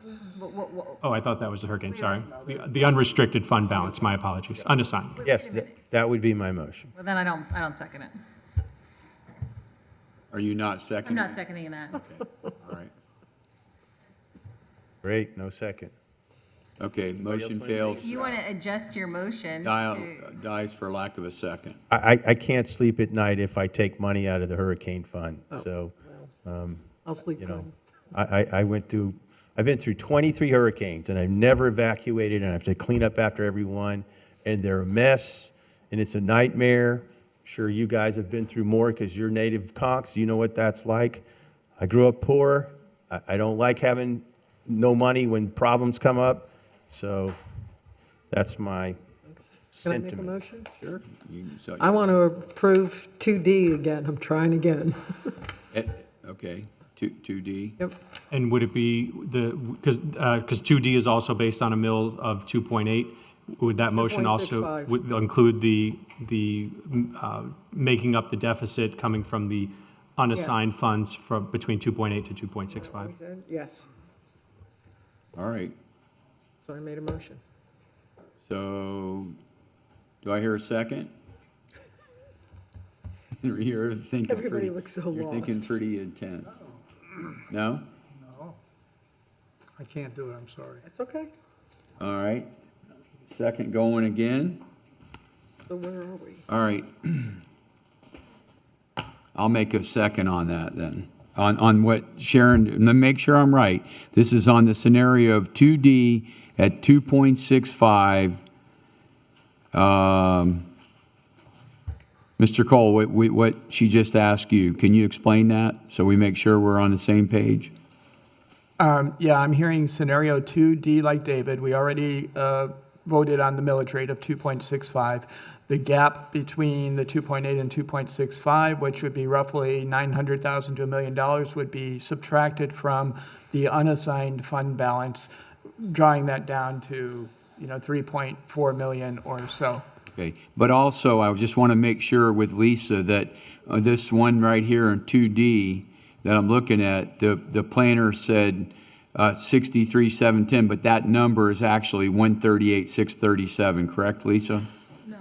Oh, I thought that was the hurricane, sorry. The unrestricted fund balance, my apologies, unassigned. Yes, that would be my motion. Well, then I don't second it. are you not I'm seconding? not seconding that. All right. Great, no second. Okay, motion fails, You want to adjust your motion to, dies for lack of a second. I can't sleep at night if I take money out of the hurricane fund, so, I'll sleep you know, fine. I've been through 23 hurricanes, and I've never evacuated, and I have to clean up after everyone, and they're a mess, and it's a nightmare. I'm sure you guys have been through more because you're native Conks, you know what that's like. I grew up poor. I don't like having no money when problems come up, so that's my Can I sentiment. make a motion? Sure. So- I want to approve 2D again. I'm trying again. Okay, 2D. Yep. And would it be because 2D is also based on a mill of 2.8, would that motion also 2.65. would include the making up the deficit coming from the unassigned funds from between 2.8 to 2.65? Yes. All right, So I made a motion. so, do I hear a second? You're thinking Everybody pretty, looks so you're thinking lost. pretty intense. No? No, I can't do it, I'm sorry. That's okay. All right. Second going again. So where are we? All right. I'll make a second on that then. On what Sharon, let me make sure I'm right. This is on the scenario of 2D at 2.65. Mr. Cole, what she just asked you, can you explain that so we make sure we're on the same page? Yeah, I'm hearing scenario 2D like David. We already voted on the millage rate of 2.65. The gap between the 2.8 and 2.65, which would be roughly $900,000 to $1 million, would be subtracted from the unassigned fund balance, drawing that down to, 3.4 million or so. Okay, but also, I just want to make sure with Lisa that this one right here in 2D that I'm looking at, the planner said 63,710, but that number is actually 138,637, correct, Lisa? no.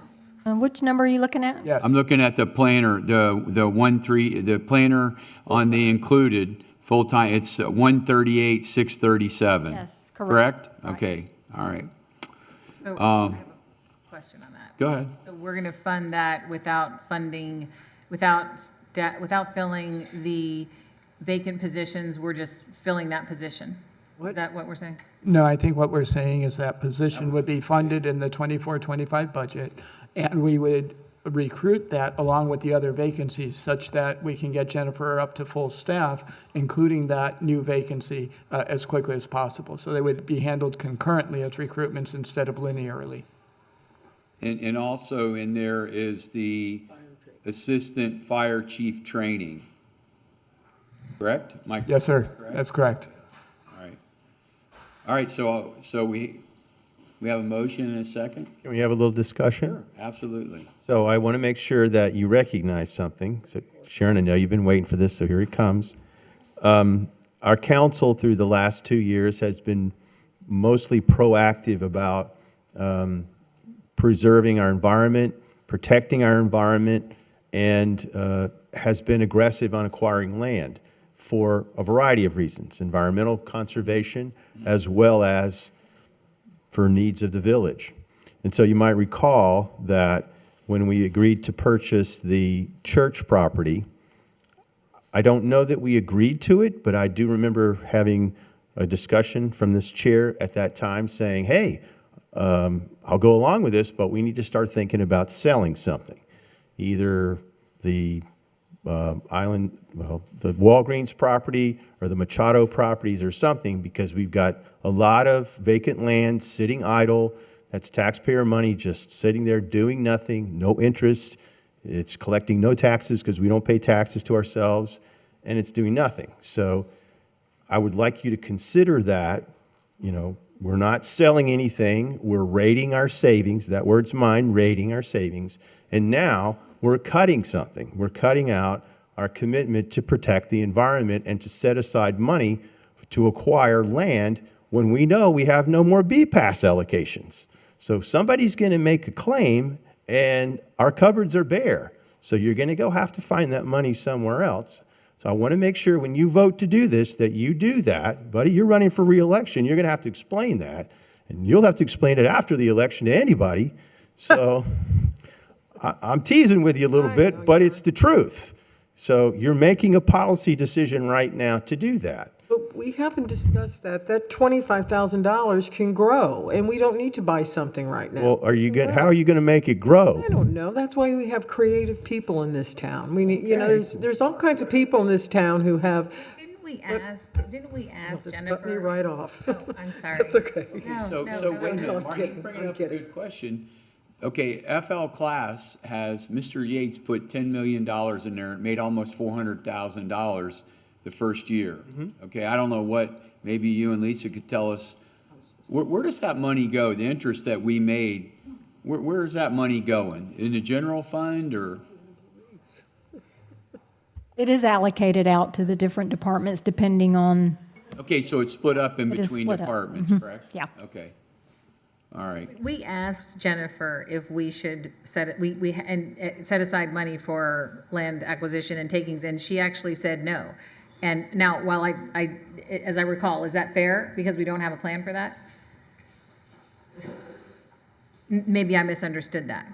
Which number are you looking at? Yes. I'm looking at the planner, the planner on the included full-time, it's 138,637. Yes, correct. Okay, all right. So I have a question on that. Go ahead. So we're going to fund that without funding, without filling the vacant positions, we're just filling that position? Is that what we're saying? No, I think what we're saying is that position would be funded in the 24-25 budget, and we would recruit that along with the other vacancies such that we can get Jennifer up to full staff, including that new vacancy, as quickly as possible. So they would be handled concurrently as recruitments instead of linearly. And also in there is the assistant fire chief training. Correct? Mike? Yes, sir. Correct? That's correct. All right. All right, so we have a motion and a second? Can we have a little discussion? Sure, absolutely. So I want to make sure that you recognize something. So Sharon, I know you've been waiting for this, so here it comes. Our council through the last 2 years has been mostly proactive about preserving our environment, protecting our environment, and has been aggressive on acquiring land for a variety of reasons, environmental conservation as well as for needs of the village. And so you might recall that when we agreed to purchase the church property, I don't know that we agreed to it, but I do remember having a discussion from this chair at that time saying, hey, I'll go along with this, but we need to start thinking about selling something. Either the the Walgreens property or the Machado properties or something, because we've got a lot of vacant land sitting idle. That's taxpayer money just sitting there doing nothing, no interest. It's collecting no taxes because we don't pay taxes to ourselves, and it's doing nothing. So I would like you to consider that. You know, we're not selling anything. We're rating our savings. That word's mine, rating our savings. And now we're cutting something. We're cutting out our commitment to protect the environment and to set aside money to acquire land when we know we have no more BPAS allocations. So somebody's going to make a claim and our cupboards are bare. So you're going to go have to find that money somewhere else. So I want to make sure when you vote to do this, that you do that. Buddy, you're running for re-election. You're going to have to explain that. And you'll have to explain it after the election to anybody. So I'm teasing with you a little bit, but it's the truth. So you're making a policy decision right now to do that. But we haven't discussed that. That $25,000 can grow, and we don't need to buy something right now. Well, how are you going to make it grow? I don't know. That's why we have creative people in this town. We need, there's all kinds of people in this town who have. Didn't we ask Just Jennifer? cut me right off. Oh, I'm sorry. That's okay. So wait a minute, I'm Marty's kidding, bringing I'm up a kidding. good question. Okay, FL Class has, Mr. Yates put $10 million in there, it made almost $400,000 the first year. Okay, I don't know what, maybe you and Lisa could tell us, where does that money go, the interest that we made, where is that money going? In the general fund or? It is allocated out to the different departments depending on, Okay, so it's split up in It is between split up. departments, correct? yeah. Okay, all right. We asked Jennifer if we should set aside money for land acquisition and takings, and she actually said no. And now, while as I recall, is that fair? Because we don't have a plan for that? Maybe I misunderstood that.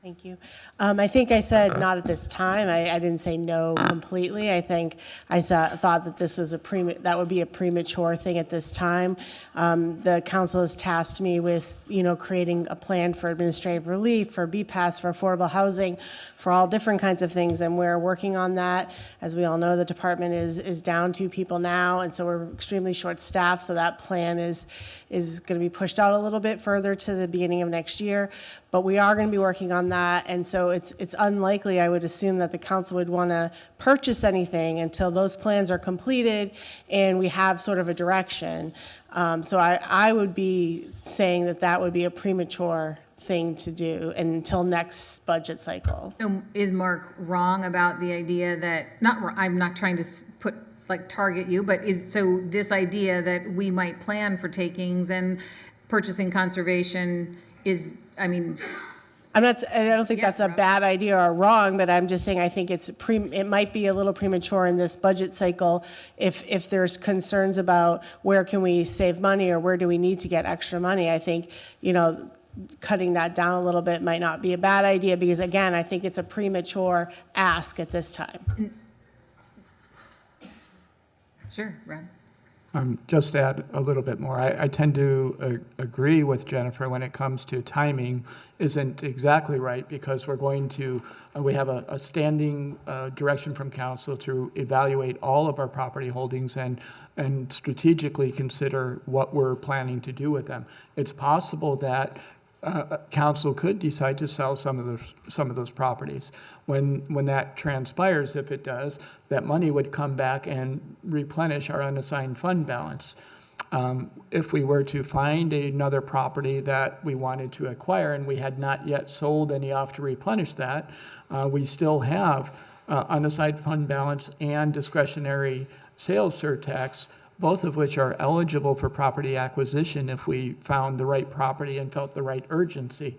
Thank you. I think I said not at this time. I didn't say no completely. I think I thought that this was that would be a premature thing at this time. The council has tasked me with, creating a plan for administrative relief, for BPAS, for affordable housing, for all different kinds of things, and we're working on that. As we all know, the department is down 2 people now, and so we're extremely short-staffed. So that plan is going to be pushed out a little bit further to the beginning of next year. But we are going to be working on that, and so it's unlikely, I would assume, that the council would want to purchase anything until those plans are completed and we have sort of a direction. So I would be saying that would be a premature thing to do until next budget cycle. So is Mark wrong about the idea that, I'm not trying to target you, but so this idea that we might plan for takings and purchasing conservation is, I mean, I don't think Yeah, that's a Rob. bad idea or wrong, but I'm just saying I think it might be a little premature in this budget cycle if there's concerns about where can we save money or where do we need to get extra money. I think, cutting that down a little bit might not be a bad idea because again, I think it's a premature ask at this time. sure, Rob. Just to add a little bit more, I tend to agree with Jennifer when it comes to timing isn't exactly right because we have a standing direction from council to evaluate all of our property holdings and strategically consider what we're planning to do with them. It's possible that council could decide to sell some of those properties. When that transpires, if it does, that money would come back and replenish our unassigned fund balance. If we were to find another property that we wanted to acquire and we had not yet sold any off to replenish that, we still have unassigned fund balance and discretionary sales surtax, both of which are eligible for property acquisition if we found the right property and felt the right urgency.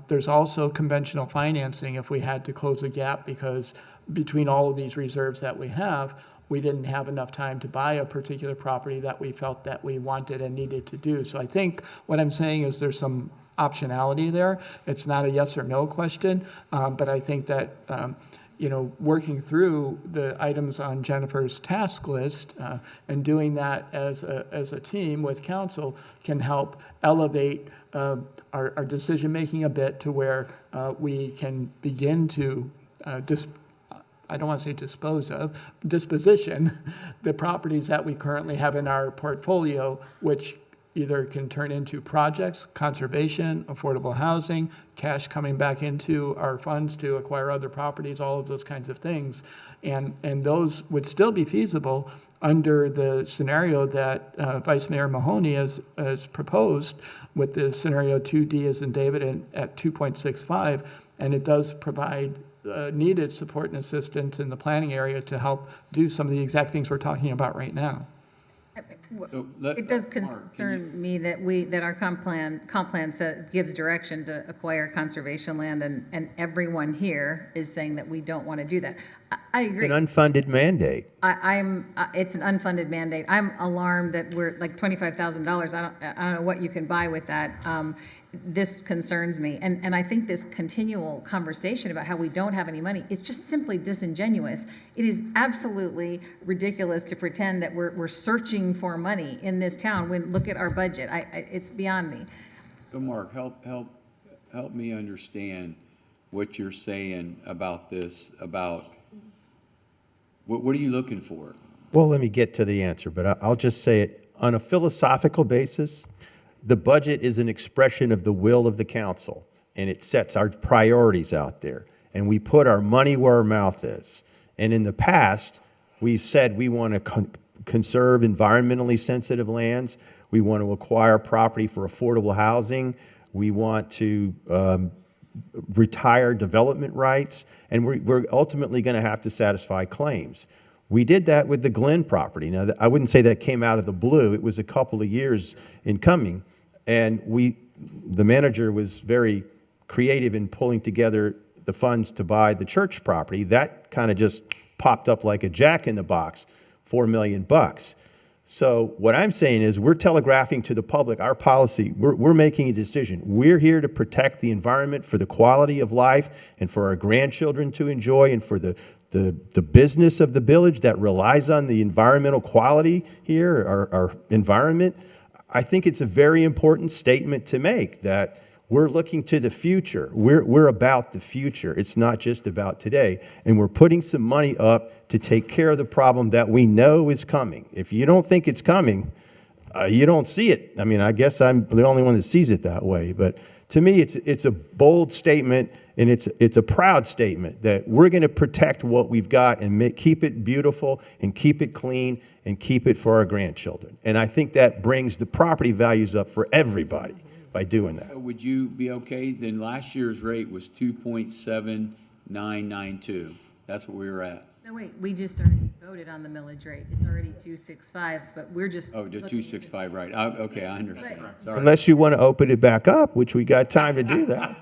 There's also conventional financing if we had to close a gap because between all of these reserves that we have, we didn't have enough time to buy a particular property that we felt that we wanted and needed to do. So I think what I'm saying is there's some optionality there. It's not a yes or no question, but I think that working through the items on Jennifer's task list and doing that as a team with council can help elevate our decision-making a bit to where we can begin to I don't want to say disposition the properties that we currently have in our portfolio, which either can turn into projects, conservation, affordable housing, cash coming back into our funds to acquire other properties, all of those kinds of things. And those would still be feasible under the scenario that Vice Mayor Mahoney has proposed with the scenario 2D as in David at 2.65. And it does provide needed support and assistance in the planning area to help do some of the exact things we're talking about right now. It does concern me that our comp plan gives direction to acquire conservation land, and everyone here is saying that we don't want to do that. I agree. It's an unfunded mandate. It's an unfunded mandate. I'm alarmed that we're like $25,000. I don't know what you can buy with that. This concerns me, and I think this continual conversation about how we don't have any money, it's just simply disingenuous. It is absolutely ridiculous to pretend that we're searching for money in this town when look at our budget. It's beyond me. So Mark, help me understand what you're saying about this, about what are you looking for? Well, let me get to the answer, but I'll just say it on a philosophical basis. The budget is an expression of the will of the council, and it sets our priorities out there, and we put our money where our mouth is. And in the past, we've said we want to conserve environmentally sensitive lands, we want to acquire property for affordable housing, we want to retire development rights, and we're ultimately going to have to satisfy claims. We did that with the Glen property. Now, I wouldn't say that came out of the blue. It was a couple of years in coming. And the manager was very creative in pulling together the funds to buy the church property. That kind of just popped up like a jack in the box, $4 million. So what I'm saying is we're telegraphing to the public our policy. We're making a decision. We're here to protect the environment for the quality of life and for our grandchildren to enjoy and for the business of the village that relies on the environmental quality here, our environment. I think it's a very important statement to make that we're looking to the future. We're about the future. It's not just about today. And we're putting some money up to take care of the problem that we know is coming. If you don't think it's coming, you don't see it. I mean, I guess I'm the only one that sees it that way. But to me, it's a bold statement, and it's a proud statement that we're going to protect what we've got and keep it beautiful and keep it clean and keep it for our grandchildren. And I think that brings the property values up for everybody by doing that. So would you be okay? Then last year's rate was 2.7992. That's what we were at. No, wait, we just already voted on the millage rate. It's already 265, but we're just. Oh, the looking- 265, right. Okay, I understand. Sorry. Unless you want to open it back up, which we got time to do that.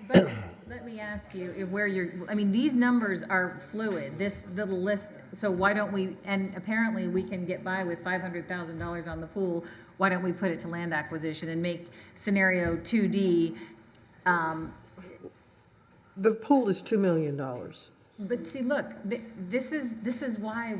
But let me ask you, if where you're, I mean, these numbers are fluid, this little list, so why don't we, and apparently we can get by with $500,000 on the pool, why don't we put it to land acquisition and make scenario 2D, The pool is $2 million. but see, look, this is why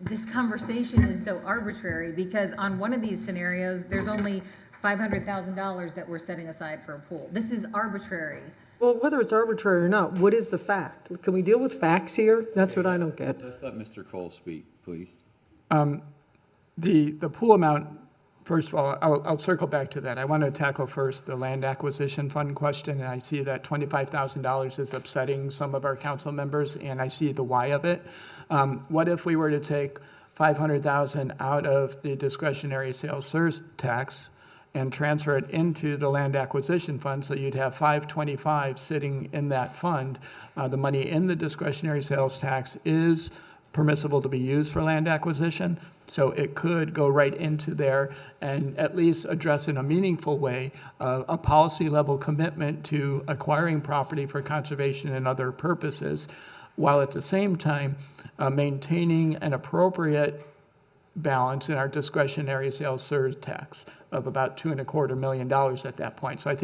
this conversation is so arbitrary, because on one of these scenarios, there's only $500,000 that we're setting aside for a pool. This is arbitrary. Well, whether it's arbitrary or not, what is the fact? Can we deal with facts here? That's what I don't get. Let's let Mr. Cole speak, please. The pool amount, first of all, I'll circle back to that. I want to tackle first the land acquisition fund question, and I see that $25,000 is upsetting some of our council members, and I see the why of it. What if we were to take $500,000 out of the discretionary sales surge tax and transfer it into the land acquisition fund, so you'd have $525 sitting in that fund? The money in the discretionary sales tax is permissible to be used for land acquisition, so it could go right into there and at least address in a meaningful way a policy level commitment to acquiring property for conservation and other purposes, while at the same time maintaining an appropriate balance in our discretionary sales surge tax of about $2.25 million at that point. So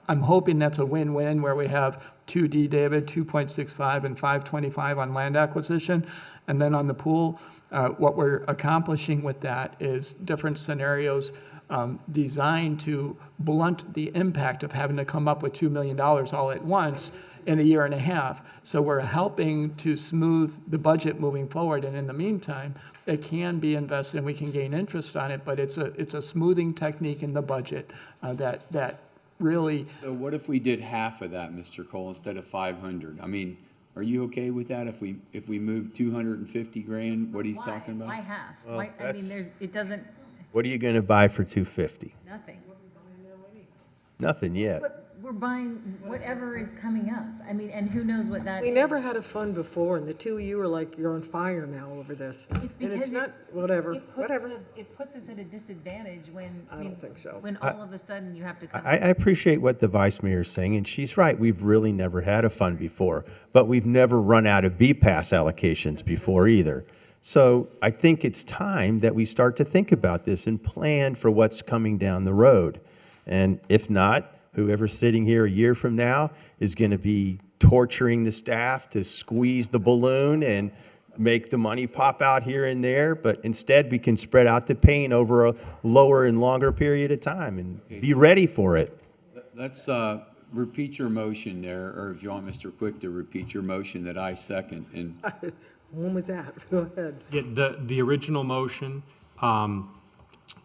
I'm hoping that's a win-win where we have 2D, David, 2.65 and 525 on land acquisition. And then on the pool, what we're accomplishing with that is different scenarios designed to blunt the impact of having to come up with $2 million all at once in a year and a half. So we're helping to smooth the budget moving forward. And in the meantime, it can be invested and we can gain interest on it, but it's a smoothing technique in the budget that really. So what if we did half of that, Mr. Cole, instead of 500? I mean, are you okay with that if we move 250 grand, what he's talking about? Why half? Well, Why, I mean, it doesn't, What are you going to buy for 250? nothing. Nothing yet. But we're buying whatever is coming up. I mean, and who knows what that is. We never had a fund before, and the two of you are like, you're on fire now over this. It's And because it's not, whatever, whatever. whatever. It puts us at a disadvantage when. I don't think so. When all of a sudden you have to come. I appreciate what the vice mayor is saying, and she's right. We've really never had a fund before, but we've never run out of BPAS allocations before either. So I think it's time that we start to think about this and plan for what's coming down the road. And if not, whoever's sitting here a year from now is going to be torturing the staff to squeeze the balloon and make the money pop out here and there. But instead, we can spread out the pain over a lower and longer period of time and be ready for it. Let's repeat your motion there, or if you want Mr. Quick to repeat your motion that I second. And When was that? Go ahead. Yeah, the original motion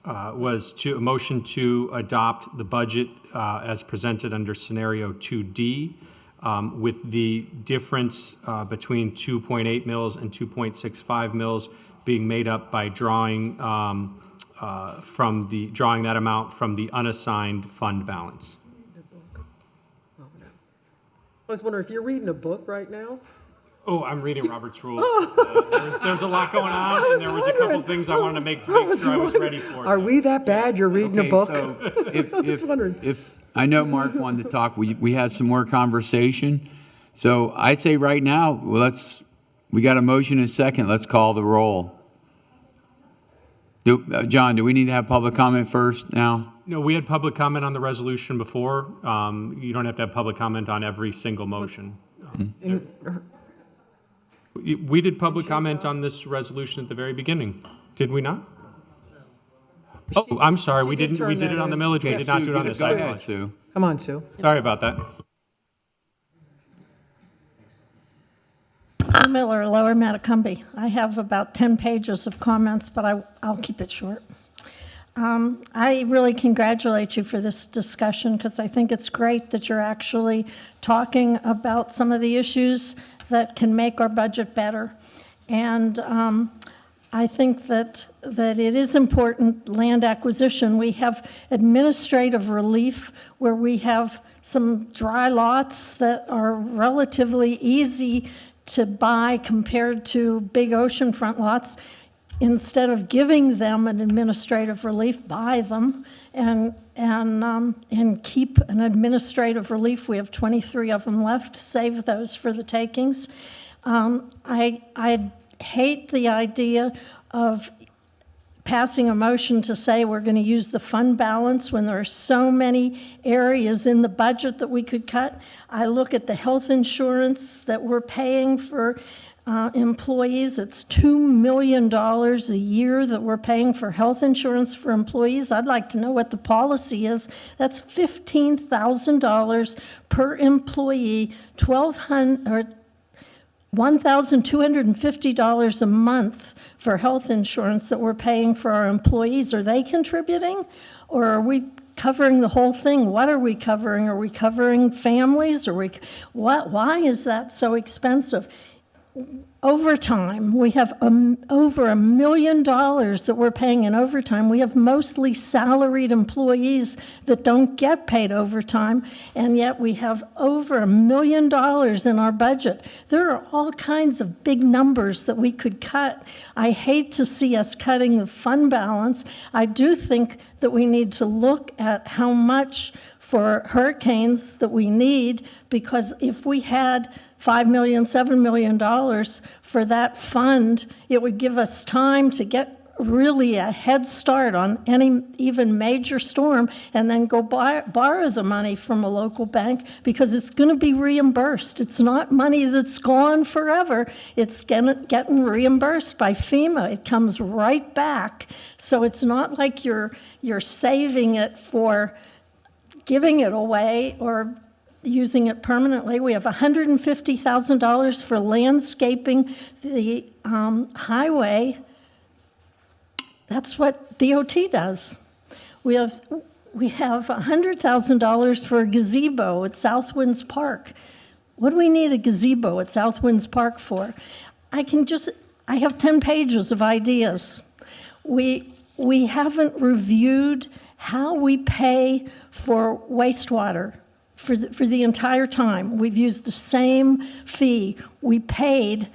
was a motion to adopt the budget as presented under scenario 2D, with the difference between 2.8 mils and 2.65 mils being made up by drawing that amount from the unassigned fund balance. I was wondering if you're reading a book right now? Oh, I'm reading Robert's rules. There's a lot going on, and there was a couple things I wanted to make sure I was ready for. Are we that bad? You're reading a book? So I was wondering. if I know Mark wanted to talk, we had some more conversation. So I'd say right now, we got a motion and a second. Let's call the roll. John, do we need to have public comment first now? No, we had public comment on the resolution before. You don't have to have public comment on every single motion. We did public comment on this resolution at the very beginning, did we not? Oh, I'm sorry, we didn't. We did it on the millage. We did not do it on the Go ahead, sidewalk. Sue. Come on, Sue. Sorry about that. Sue Miller, Lower Matacumbe. I have about 10 pages of comments, but I'll keep it short. I really congratulate you for this discussion because I think it's great that you're actually talking about some of the issues that can make our budget better. And I think that it is important, land acquisition. We have administrative relief where we have some dry lots that are relatively easy to buy compared to big oceanfront lots. Instead of giving them an administrative relief, buy them and keep an administrative relief. We have 23 of them left. Save those for the takings. I hate the idea of passing a motion to say we're going to use the fund balance when there are so many areas in the budget that we could cut. I look at the health insurance that we're paying for employees. It's $2 million a year that we're paying for health insurance for employees. I'd like to know what the policy is. That's $15,000 per employee, $1,250 a month for health insurance that we're paying for our employees. Are they contributing, or are we covering the whole thing? What are we covering? Are we covering families? Why is that so expensive? Overtime, we have over $1 million that we're paying in overtime. We have mostly salaried employees that don't get paid overtime, and yet we have over $1 million in our budget. There are all kinds of big numbers that we could cut. I hate to see us cutting the fund balance. I do think that we need to look at how much for hurricanes that we need, because if we had $5 million, $7 million for that fund, it would give us time to get really a head start on any even major storm, and then go borrow the money from a local bank, because it's going to be reimbursed. It's not money that's gone forever. It's getting reimbursed by FEMA. It comes right back. So it's not like you're saving it for giving it away or using it permanently. We have $150,000 for landscaping the highway. That's what DOT does. We have $100,000 for a gazebo at Southwinds Park. What do we need a gazebo at Southwinds Park for? I have 10 pages of ideas. We haven't reviewed how we pay for wastewater for the entire time. We've used the same fee. We paid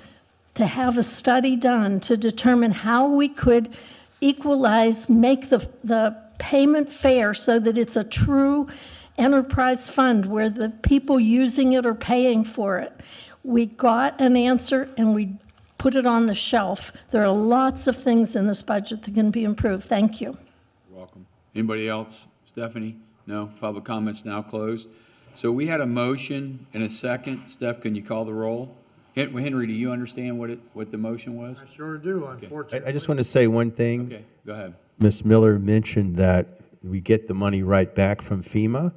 to have a study done to determine how we could equalize, make the payment fair so that it's a true enterprise fund where the people using it are paying for it. We got an answer and we put it on the shelf. There are lots of things in this budget that can be improved. Thank you. You're welcome. Anybody else? Stephanie? No? Public comments now closed. So we had a motion and a second. Steph, can you call the roll? Henry, do you understand what the motion was? I sure do, unfortunately. I just want to say one thing. Okay, go ahead. Ms. Miller mentioned that we get the money right back from FEMA.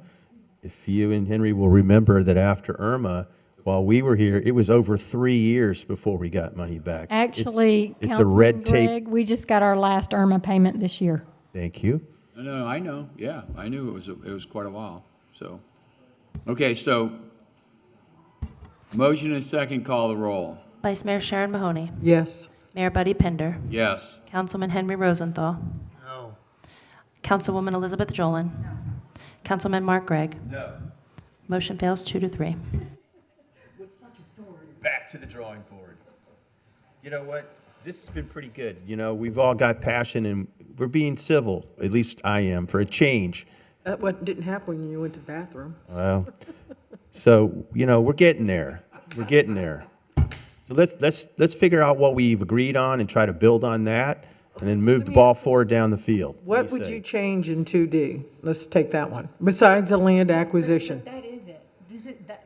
If you and Henry will remember that after Irma, while we were here, it was over 3 years before we got money back. Actually, it's a red tape. Greg, we just got our last Irma payment this year. Thank you. No, I know. Yeah, I knew it was quite a while. So, okay, so motion and second, call the roll. Vice Mayor Sharon Mahoney. Yes. Mayor Buddy Pinder. Yes. Councilman Henry Rosenthal. No. Councilwoman Elizabeth Jolin. No. Councilman Mark Gregg. No. Motion fails 2-3. Back to the drawing board. You know what? This has been pretty good. You know, we've all got passion and we're being civil, at least I am, for a change. What didn't happen when you went to the bathroom? Well, so, you know, we're getting there. We're getting there. So let's figure out what we've agreed on and try to build on that, and then move the ball forward down the field. What would you change in 2D? Let's take that one, besides the land acquisition. That is it.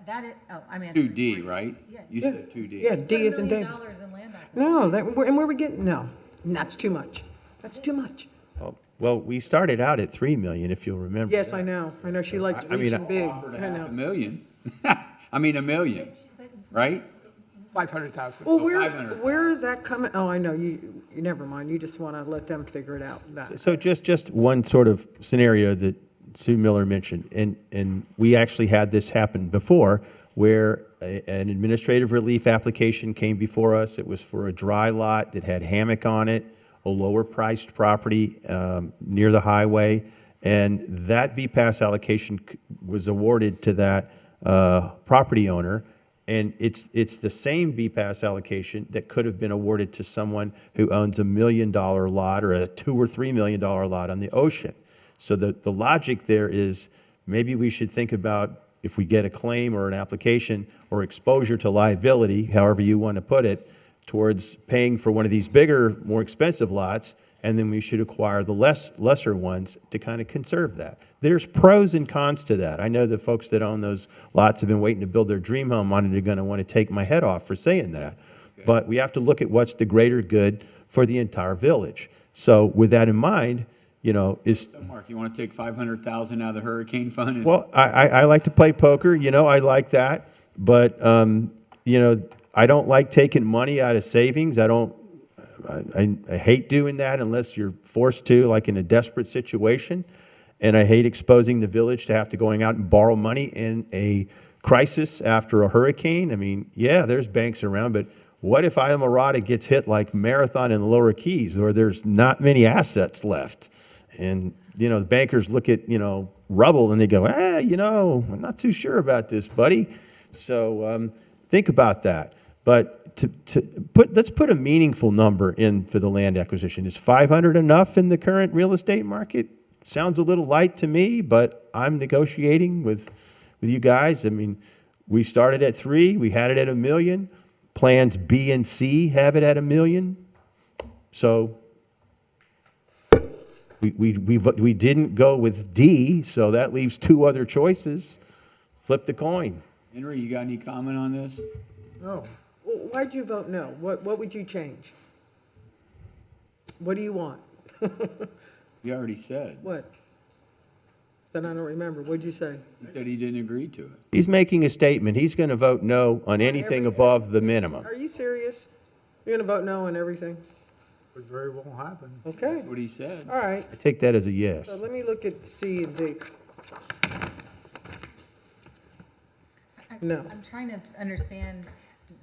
That is, oh, I mean. 2D, right? Yeah. You said 2D. Yeah, D isn't D. $1 million in land acquisition. No, and where we getting, no, that's too much. That's too much. Well, we started out at 3 million, if you'll remember. Yes, I know. I know she likes I mean, reaching big. Offered I half know. a million. I mean, $1 million, right? 500,000. Well, 500. where is that coming? Oh, I know, you never mind. You just want to let them figure it out. So just one sort of scenario that Sue Miller mentioned, and we actually had this happen before, where an administrative relief application came before us. It was for a dry lot that had hammock on it, a lower priced property near the highway, and that BPAS allocation was awarded to that property owner. And it's the same BPAS allocation that could have been awarded to someone who owns $1 million lot or a $2 or $3 million lot on the ocean. So the logic there is maybe we should think about, if we get a claim or an application or exposure to liability, however you want to put it, towards paying for one of these bigger, more expensive lots, and then we should acquire the lesser ones to kind of conserve that. There's pros and cons to that. I know the folks that own those lots have been waiting to build their dream home on it are going to want to take my head off for saying that. Okay. But we have to look at what's the greater good for the entire village. So with that in mind, you know, So Mark, you want to take 500,000 out of the hurricane fund? Well, I like to play poker, you know, I like that. But, you know, I don't like taking money out of savings. I hate doing that unless you're forced to, like in a desperate situation. And I hate exposing the village to have to going out and borrow money in a crisis after a hurricane. I mean, yeah, there's banks around, but what if Islamorada gets hit like Marathon in the Lower Keys, where there's not many assets left? And, you know, the bankers look at, you know, rubble and they go, you know, I'm not too sure about this, buddy. So think about that. But let's put a meaningful number in for the land acquisition. Is 500 enough in the current real estate market? Sounds a little light to me, but I'm negotiating with you guys. I mean, we started at 3, we had it at $1 million. Plans B and C have it at $1 million. So we didn't go with D, so that leaves 2 other choices. Flip the coin. Henry, you got any comment on this? No. Why'd you vote no? What would you change? What do you want? You already said. What? Then I don't remember. What'd you say? He said he didn't agree to it. He's making a statement. He's going to vote no on anything above the minimum. Are you serious? You're gonna vote no on everything? It very well happen. Okay, That's what he said. all right. I take that as a So yes. let me look at C and D. No. I'm trying to understand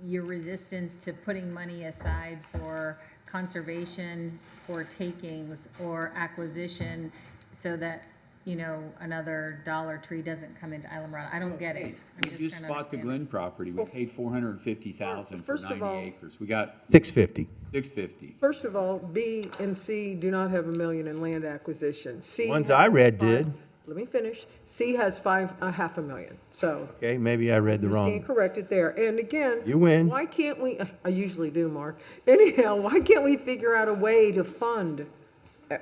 your resistance to putting money aside for conservation, for takings, or acquisition, so that, you know, another Dollar Tree doesn't come into Islamorada. I don't get it. We just bought the Glen property. We paid 450,000 for First of 90 all- acres. We got 650. 650. First of all, B and C do not have $1 million in land acquisition. C Ones has I read five- did. Let me finish. C has $500,000, so Okay, maybe I read the you stand wrong. corrected there. And again. You win. Why can't we, I usually do, Mark. Anyhow, why can't we figure out a way to fund,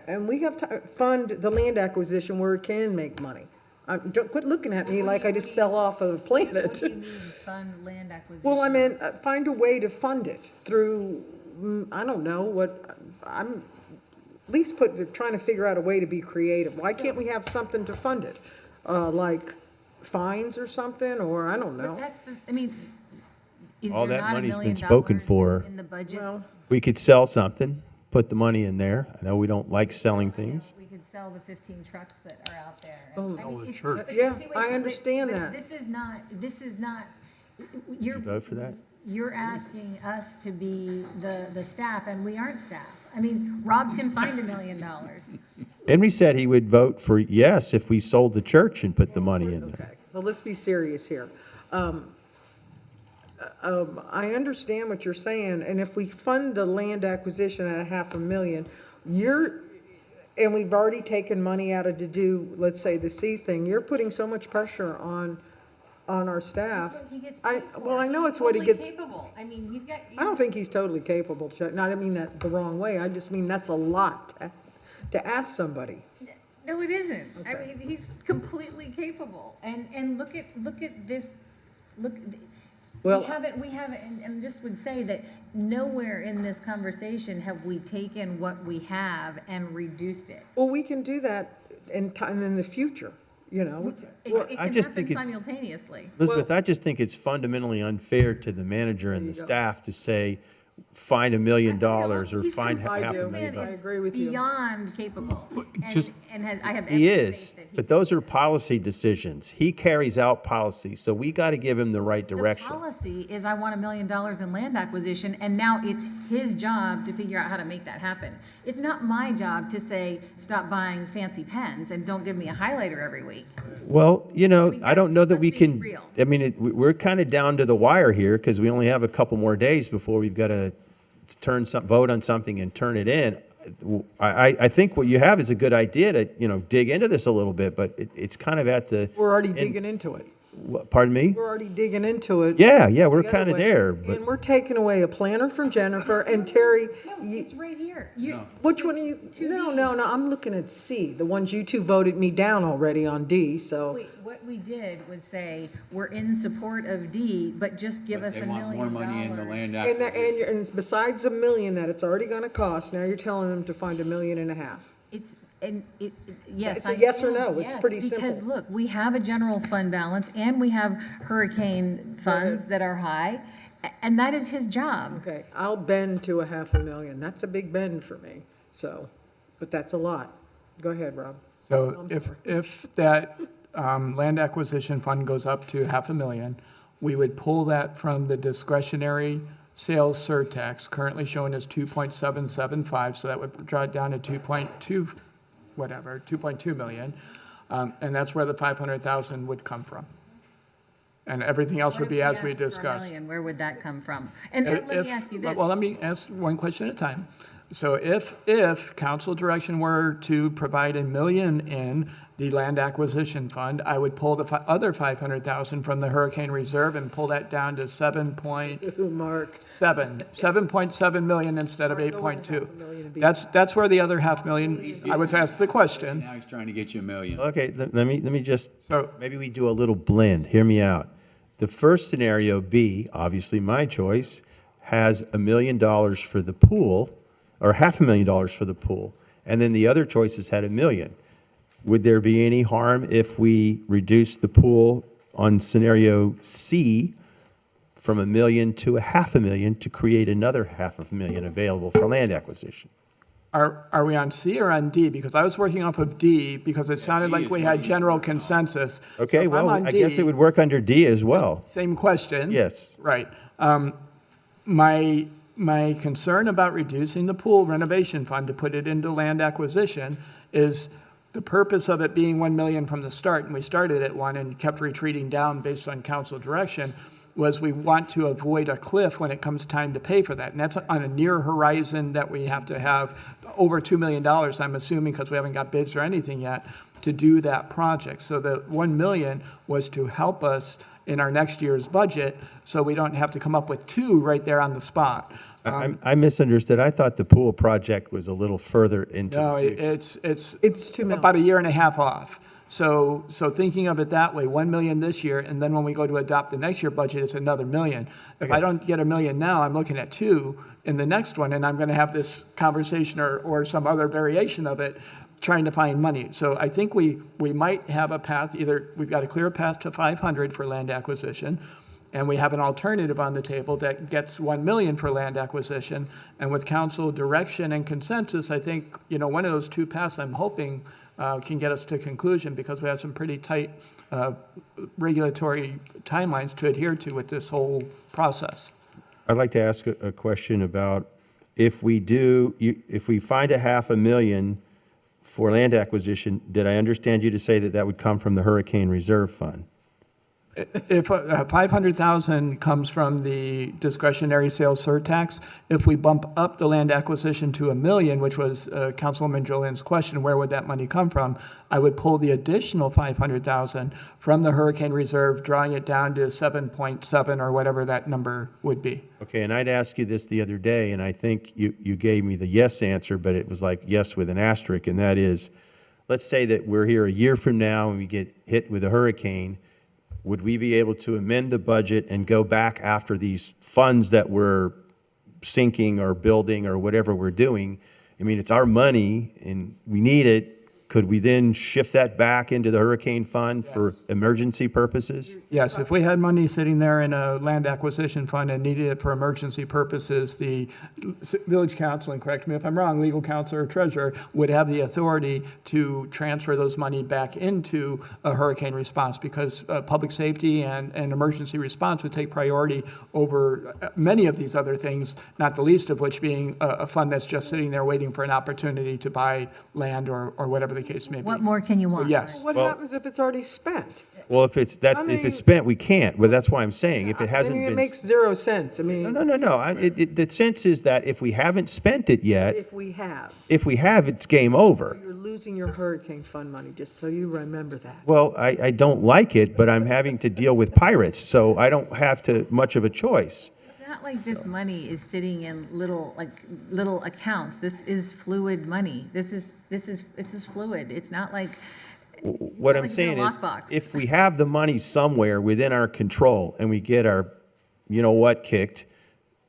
and we have to fund the land acquisition where it can make money? Don't quit looking at me like I just fell off of the planet. What do you mean fund land acquisition? Well, I mean, find a way to fund it through, I don't know, I'm at least trying to figure out a way to be creative. Why can't we have something to fund it? Like fines or something, or I don't But know. that's the, I mean, is All there that not $1 money's million been spoken for. in the budget? Well, We could sell something, put the money in there. I know we don't like selling things. We could sell the 15 trucks that are out there. Oh, I mean, the it's- church. but Yeah, see, wait, I but- understand but that. This is not, you're. You vote for that? You're asking us to be the staff, and we aren't staff. I mean, Rob can find $1 million. Henry said he would vote for yes if we sold the church and put the money in there. Okay, so let's be serious here. I understand what you're saying, and if we fund the land acquisition at $500,000, and we've already taken money out of to do, let's say, the C thing, you're putting so much pressure on our staff. That's what he gets paid for. Well, I know He's it's what he totally gets. capable. I mean, he's got. I don't think he's totally capable, Chuck. No, I don't mean that the wrong way. I just mean that's a lot to ask somebody. No, it isn't. I Okay. mean, he's completely capable. And look at this, Well- we haven't, and just would say that nowhere in this conversation have we taken what we have and reduced it. Well, we can do that in time in the future, you know. It I can just happen think simultaneously. Elizabeth, I just think it's fundamentally unfair to the manager and There the you go. staff to say, find $1 million or He's find capable. half do. a million I dollars. agree with you. Beyond capable. Just- And I have He every is, faith that but those are policy decisions. He carries out policy, so we got to give him the right direction. The policy is I want $1 million in land acquisition, and now it's his job to figure out how to make that happen. It's not my job to say, stop buying fancy pens and don't give me a highlighter every week. Well, you know, I don't know that let's we be can, real. I mean, we're kind of down to the wire here because we only have a couple more days before we've got to vote on something and turn it in. I think what you have is a good idea to, you know, dig into this a little bit, but it's kind of at the. We're already digging into it. Pardon me? We're already digging into it. Yeah, we're the other kind of way. there, but. And we're taking away a planner from Jennifer and Terry. It's right here. Which one are you? No, I'm looking at C. The ones you two voted me down already on D, so. Wait, what we did was say, we're in support of D, but just give us They $1 want million. more money in the land And, acquisition. and besides $1 million that it's already gonna cost, now you're telling them to find $1.5 million. Yes. It's a I yes or am, no. It's yes, pretty Because simple. look, we have a general fund balance and we have hurricane funds that are high, and that is his job. Okay, I'll bend to $500,000. That's a big bend for me, so, but that's a lot. Go ahead, Rob. So I'm sorry. if that land acquisition fund goes up to $500,000, we would pull that from the discretionary sales surtax, currently shown as 2.775, so that would draw it down to 2.2 million. And that's where the 500,000 would come from. And everything else would be as we What if asked for $1 discussed. million? Where would that come from? And let me ask you this. Well, let me ask one question at a time. So if council direction were to provide $1 million in the land acquisition fund, I would pull the other 500,000 from the hurricane reserve and pull that down to 7.7 million instead of 8.2. That's where the other $500,000, I was asked the question. Now he's trying to get you $1 million. Okay, let me just, So- maybe we do a little blend. Hear me out. The first scenario, B, obviously my choice, has $1 million for the pool, or $500,000 for the pool, and then the other choices had $1 million. Would there be any harm if we reduce the pool on scenario C from $1 million to $500,000 to create another $500,000 available for land acquisition? Are we on C or on D? Because I was working off of D because it sounded like we had general consensus. So Okay, if I'm well, on I guess D, it would work under D as well. Same question. Yes. Right. My concern about reducing the pool renovation fund to put it into land acquisition is the purpose of it being 1 million from the start, and we started at 1 and kept retreating down based on council direction, was we want to avoid a cliff when it comes time to pay for that. And that's on a near horizon that we have to have over $2 million, I'm assuming, because we haven't got bids or anything yet, to do that project. So the 1 million was to help us in our next year's budget, so we don't have to come up with 2 right there on the spot. I misunderstood. I thought the pool project was a little further into No, the future. It's 2 million. about a year and a half off. So thinking of it that way, 1 million this year, and then when we go to adopt the next year budget, it's another million. If I don't get $1 million now, I'm looking at 2 in the next one, and I'm gonna have this conversation or some other variation of it, trying to find money. So I think we might have a path, either we've got a clear path to 500 for land acquisition, and we have an alternative on the table that gets 1 million for land acquisition. And with council direction and consensus, I think, one of those 2 paths, I'm hoping, can get us to conclusion, because we have some pretty tight regulatory timelines to adhere to with this whole process. I'd like to ask a question about if we find $500,000 for land acquisition, did I understand you to say that would come from the Hurricane Reserve Fund? If 500,000 comes from the discretionary sales surtax, if we bump up the land acquisition to $1 million, which was Councilwoman Jolin's question, where would that money come from? I would pull the additional 500,000 from the hurricane reserve, drawing it down to 7.7 or whatever that number would be. Okay, and I'd asked you this the other day, and I think you gave me the yes answer, but it was like yes with an asterisk, and that is, let's say that we're here a year from now and we get hit with a hurricane. Would we be able to amend the budget and go back after these funds that we're sinking or building or whatever we're doing? I mean, it's our money and we need it. could we then shift that back into the hurricane fund for emergency purposes? Yes, if we had money sitting there in a land acquisition fund and needed it for emergency purposes, the village council, and correct me if I'm wrong, legal counsel or treasurer would have the authority to transfer those money back into a hurricane response, because public safety and emergency response would take priority over many of these other things, not the least of which being a fund that's just sitting there waiting for an opportunity to buy land or whatever the case may be. What more can you want? Yes. What happens if it's already spent? Well, if it's spent, we can't, but that's why I'm saying, if it hasn't I mean, been. it makes zero sense. I mean, No. The sense is that if we haven't spent it yet, if we have, it's game over. you're losing your hurricane fund money, just so you remember that. Well, I don't like it, but I'm having to deal with pirates, so I don't have much of a choice. It's not like this money is sitting in little accounts. This is fluid money. This is fluid. It's not like. What I'm like it's in a saying is, lockbox. if we have the money somewhere within our control and we get our, kicked,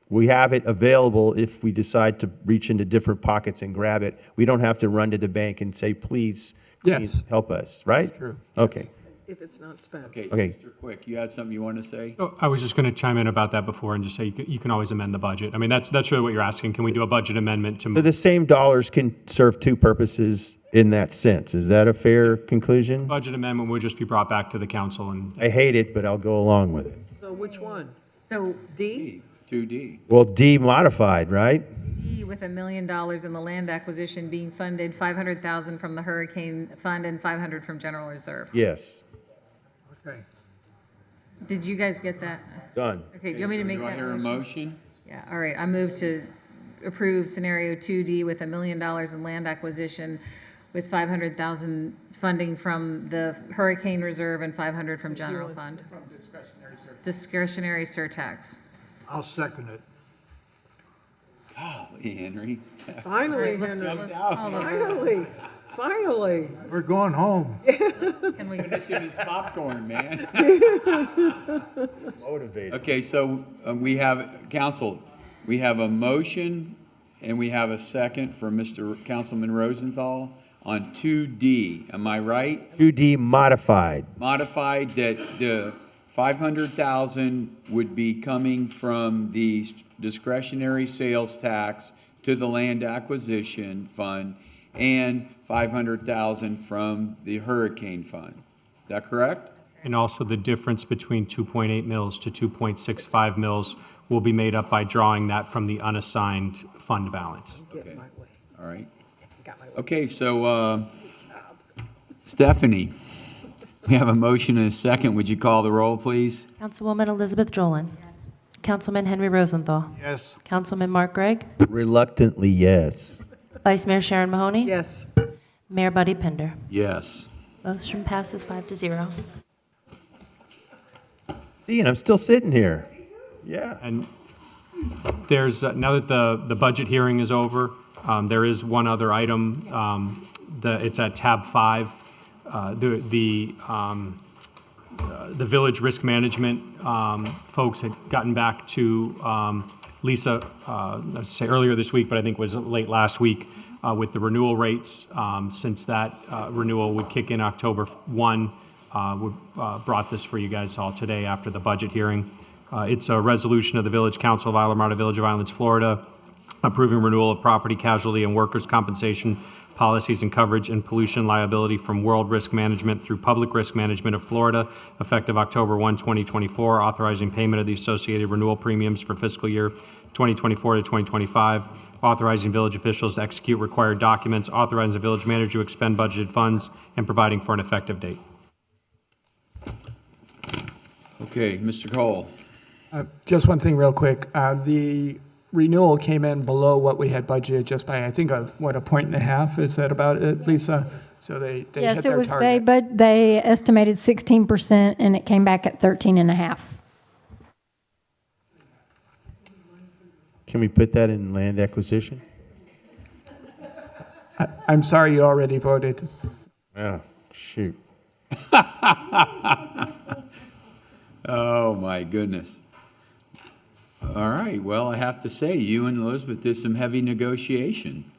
we have it available if we decide to reach into different pockets and grab it. We don't have to run to the bank and say, please Yes. help us, right? That's true. Okay. If it's not spent. Okay. Mr. Quick, you had something you want to say? Oh, I was just going to chime in about that before and just say you can always amend the budget. I mean, that's really what you're asking. Can we do a budget amendment to So the same dollars can serve two purposes in that sense. Is that a fair conclusion? budget amendment would just be brought back to the council and I hate it, but I'll go along with it. So which one? So D? 2D. Well, D modified, right? D with $1 million in the land acquisition being funded, 500,000 from the hurricane fund and 500 from general reserve. Yes. Okay. Did you guys get that? Done. Okay, do you want me to make Do I that hear a motion? motion? Yeah, all right, I move to approve scenario 2D with $1 million in land acquisition with 500,000 funding from the hurricane reserve and 500 from general fund. Discretionary surtax. I'll second it. Golly, Henry. Finally, Let's Henry. call the vote. Finally. We're going home. Can we, Finishing his popcorn, man. Motivated. Okay, so we have, council, we have a motion and we have a second for Mr. Councilman Rosenthal on 2D. Am I right? 2D modified. Modified that the 500,000 would be coming from the discretionary sales tax to the land acquisition fund and 500,000 from the hurricane fund. Is that correct? And also the difference between 2.8 mils to 2.65 mils will be made up by drawing that from the unassigned fund balance. Okay. All right. Okay, so Stephanie, we have a motion and a second. Would you call the roll, please? Councilwoman Elizabeth Jolin. Yes. Councilman Henry Rosenthal. Yes. Councilman Mark Gregg. Reluctantly, yes. Vice Mayor Sharon Mahoney. Yes. Mayor Buddy Pinder. Yes. Motion passes 5-0. See, and I'm still sitting here. Yeah. And there's, now that the budget hearing is over, there is one other item. It's at tab 5. The village risk management folks had gotten back to Lisa, I'd say earlier this week, but I think it was late last week, with the renewal rates. Since that renewal would kick in October 1, we brought this for you guys all today after the budget hearing. It's a resolution of the Village Council of Isla Mirada, Village of Islands, Florida, approving renewal of property, casualty, and workers' compensation policies and coverage and pollution liability from World Risk Management through Public Risk Management of Florida, effective October 1, 2024, authorizing payment of the associated renewal premiums for fiscal year 2024 to 2025, authorizing village officials to execute required documents, authorizing the village manager to expend budgeted funds, and providing for an effective date. Okay, Mr. Cole. Just one thing real quick. The renewal came in below what we had budgeted just by, I think, a 1.5. Is that about it, Lisa? So they hit Yes, it their was, target. but they estimated 16% and it came back at 13.5. Can we put that in land acquisition? I'm sorry, you already voted. Oh, shoot. Oh, my goodness. All right, well, I have to say, you and Elizabeth did some heavy negotiation.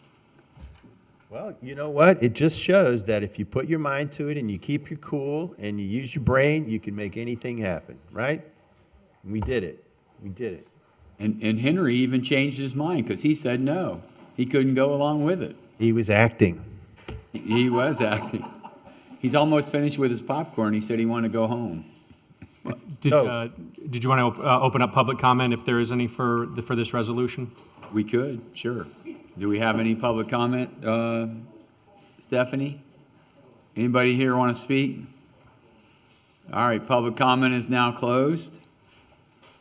Well, you know what? It just shows that if you put your mind to it and you keep your cool and you use your brain, you can make anything happen, right? We did it. We did it. And Henry even changed his mind because he said no. He couldn't go along with it. He was acting. He was acting. He's almost finished with his popcorn. He said he wanted to go home. Did you want to open up public comment if there is any for this resolution? We could, sure. Do we have any public comment, Stephanie? Anybody here want to speak? All right, public comment is now closed.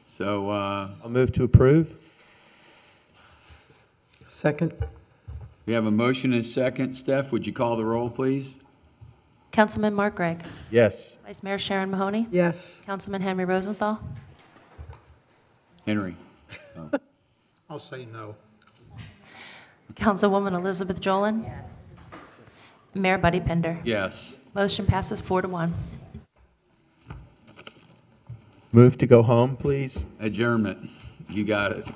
So I'll move to approve. Second. we have a motion and a second. Steph, would you call the roll, please? Councilman Mark Gregg. Yes. Vice Mayor Sharon Mahoney. Yes. Councilman Henry Rosenthal. Henry? I'll say no. Councilwoman Elizabeth Jolin. Yes. Mayor Buddy Pinder. Yes. Motion passes 4-1. Move to go home, please. Adjournment. You got it.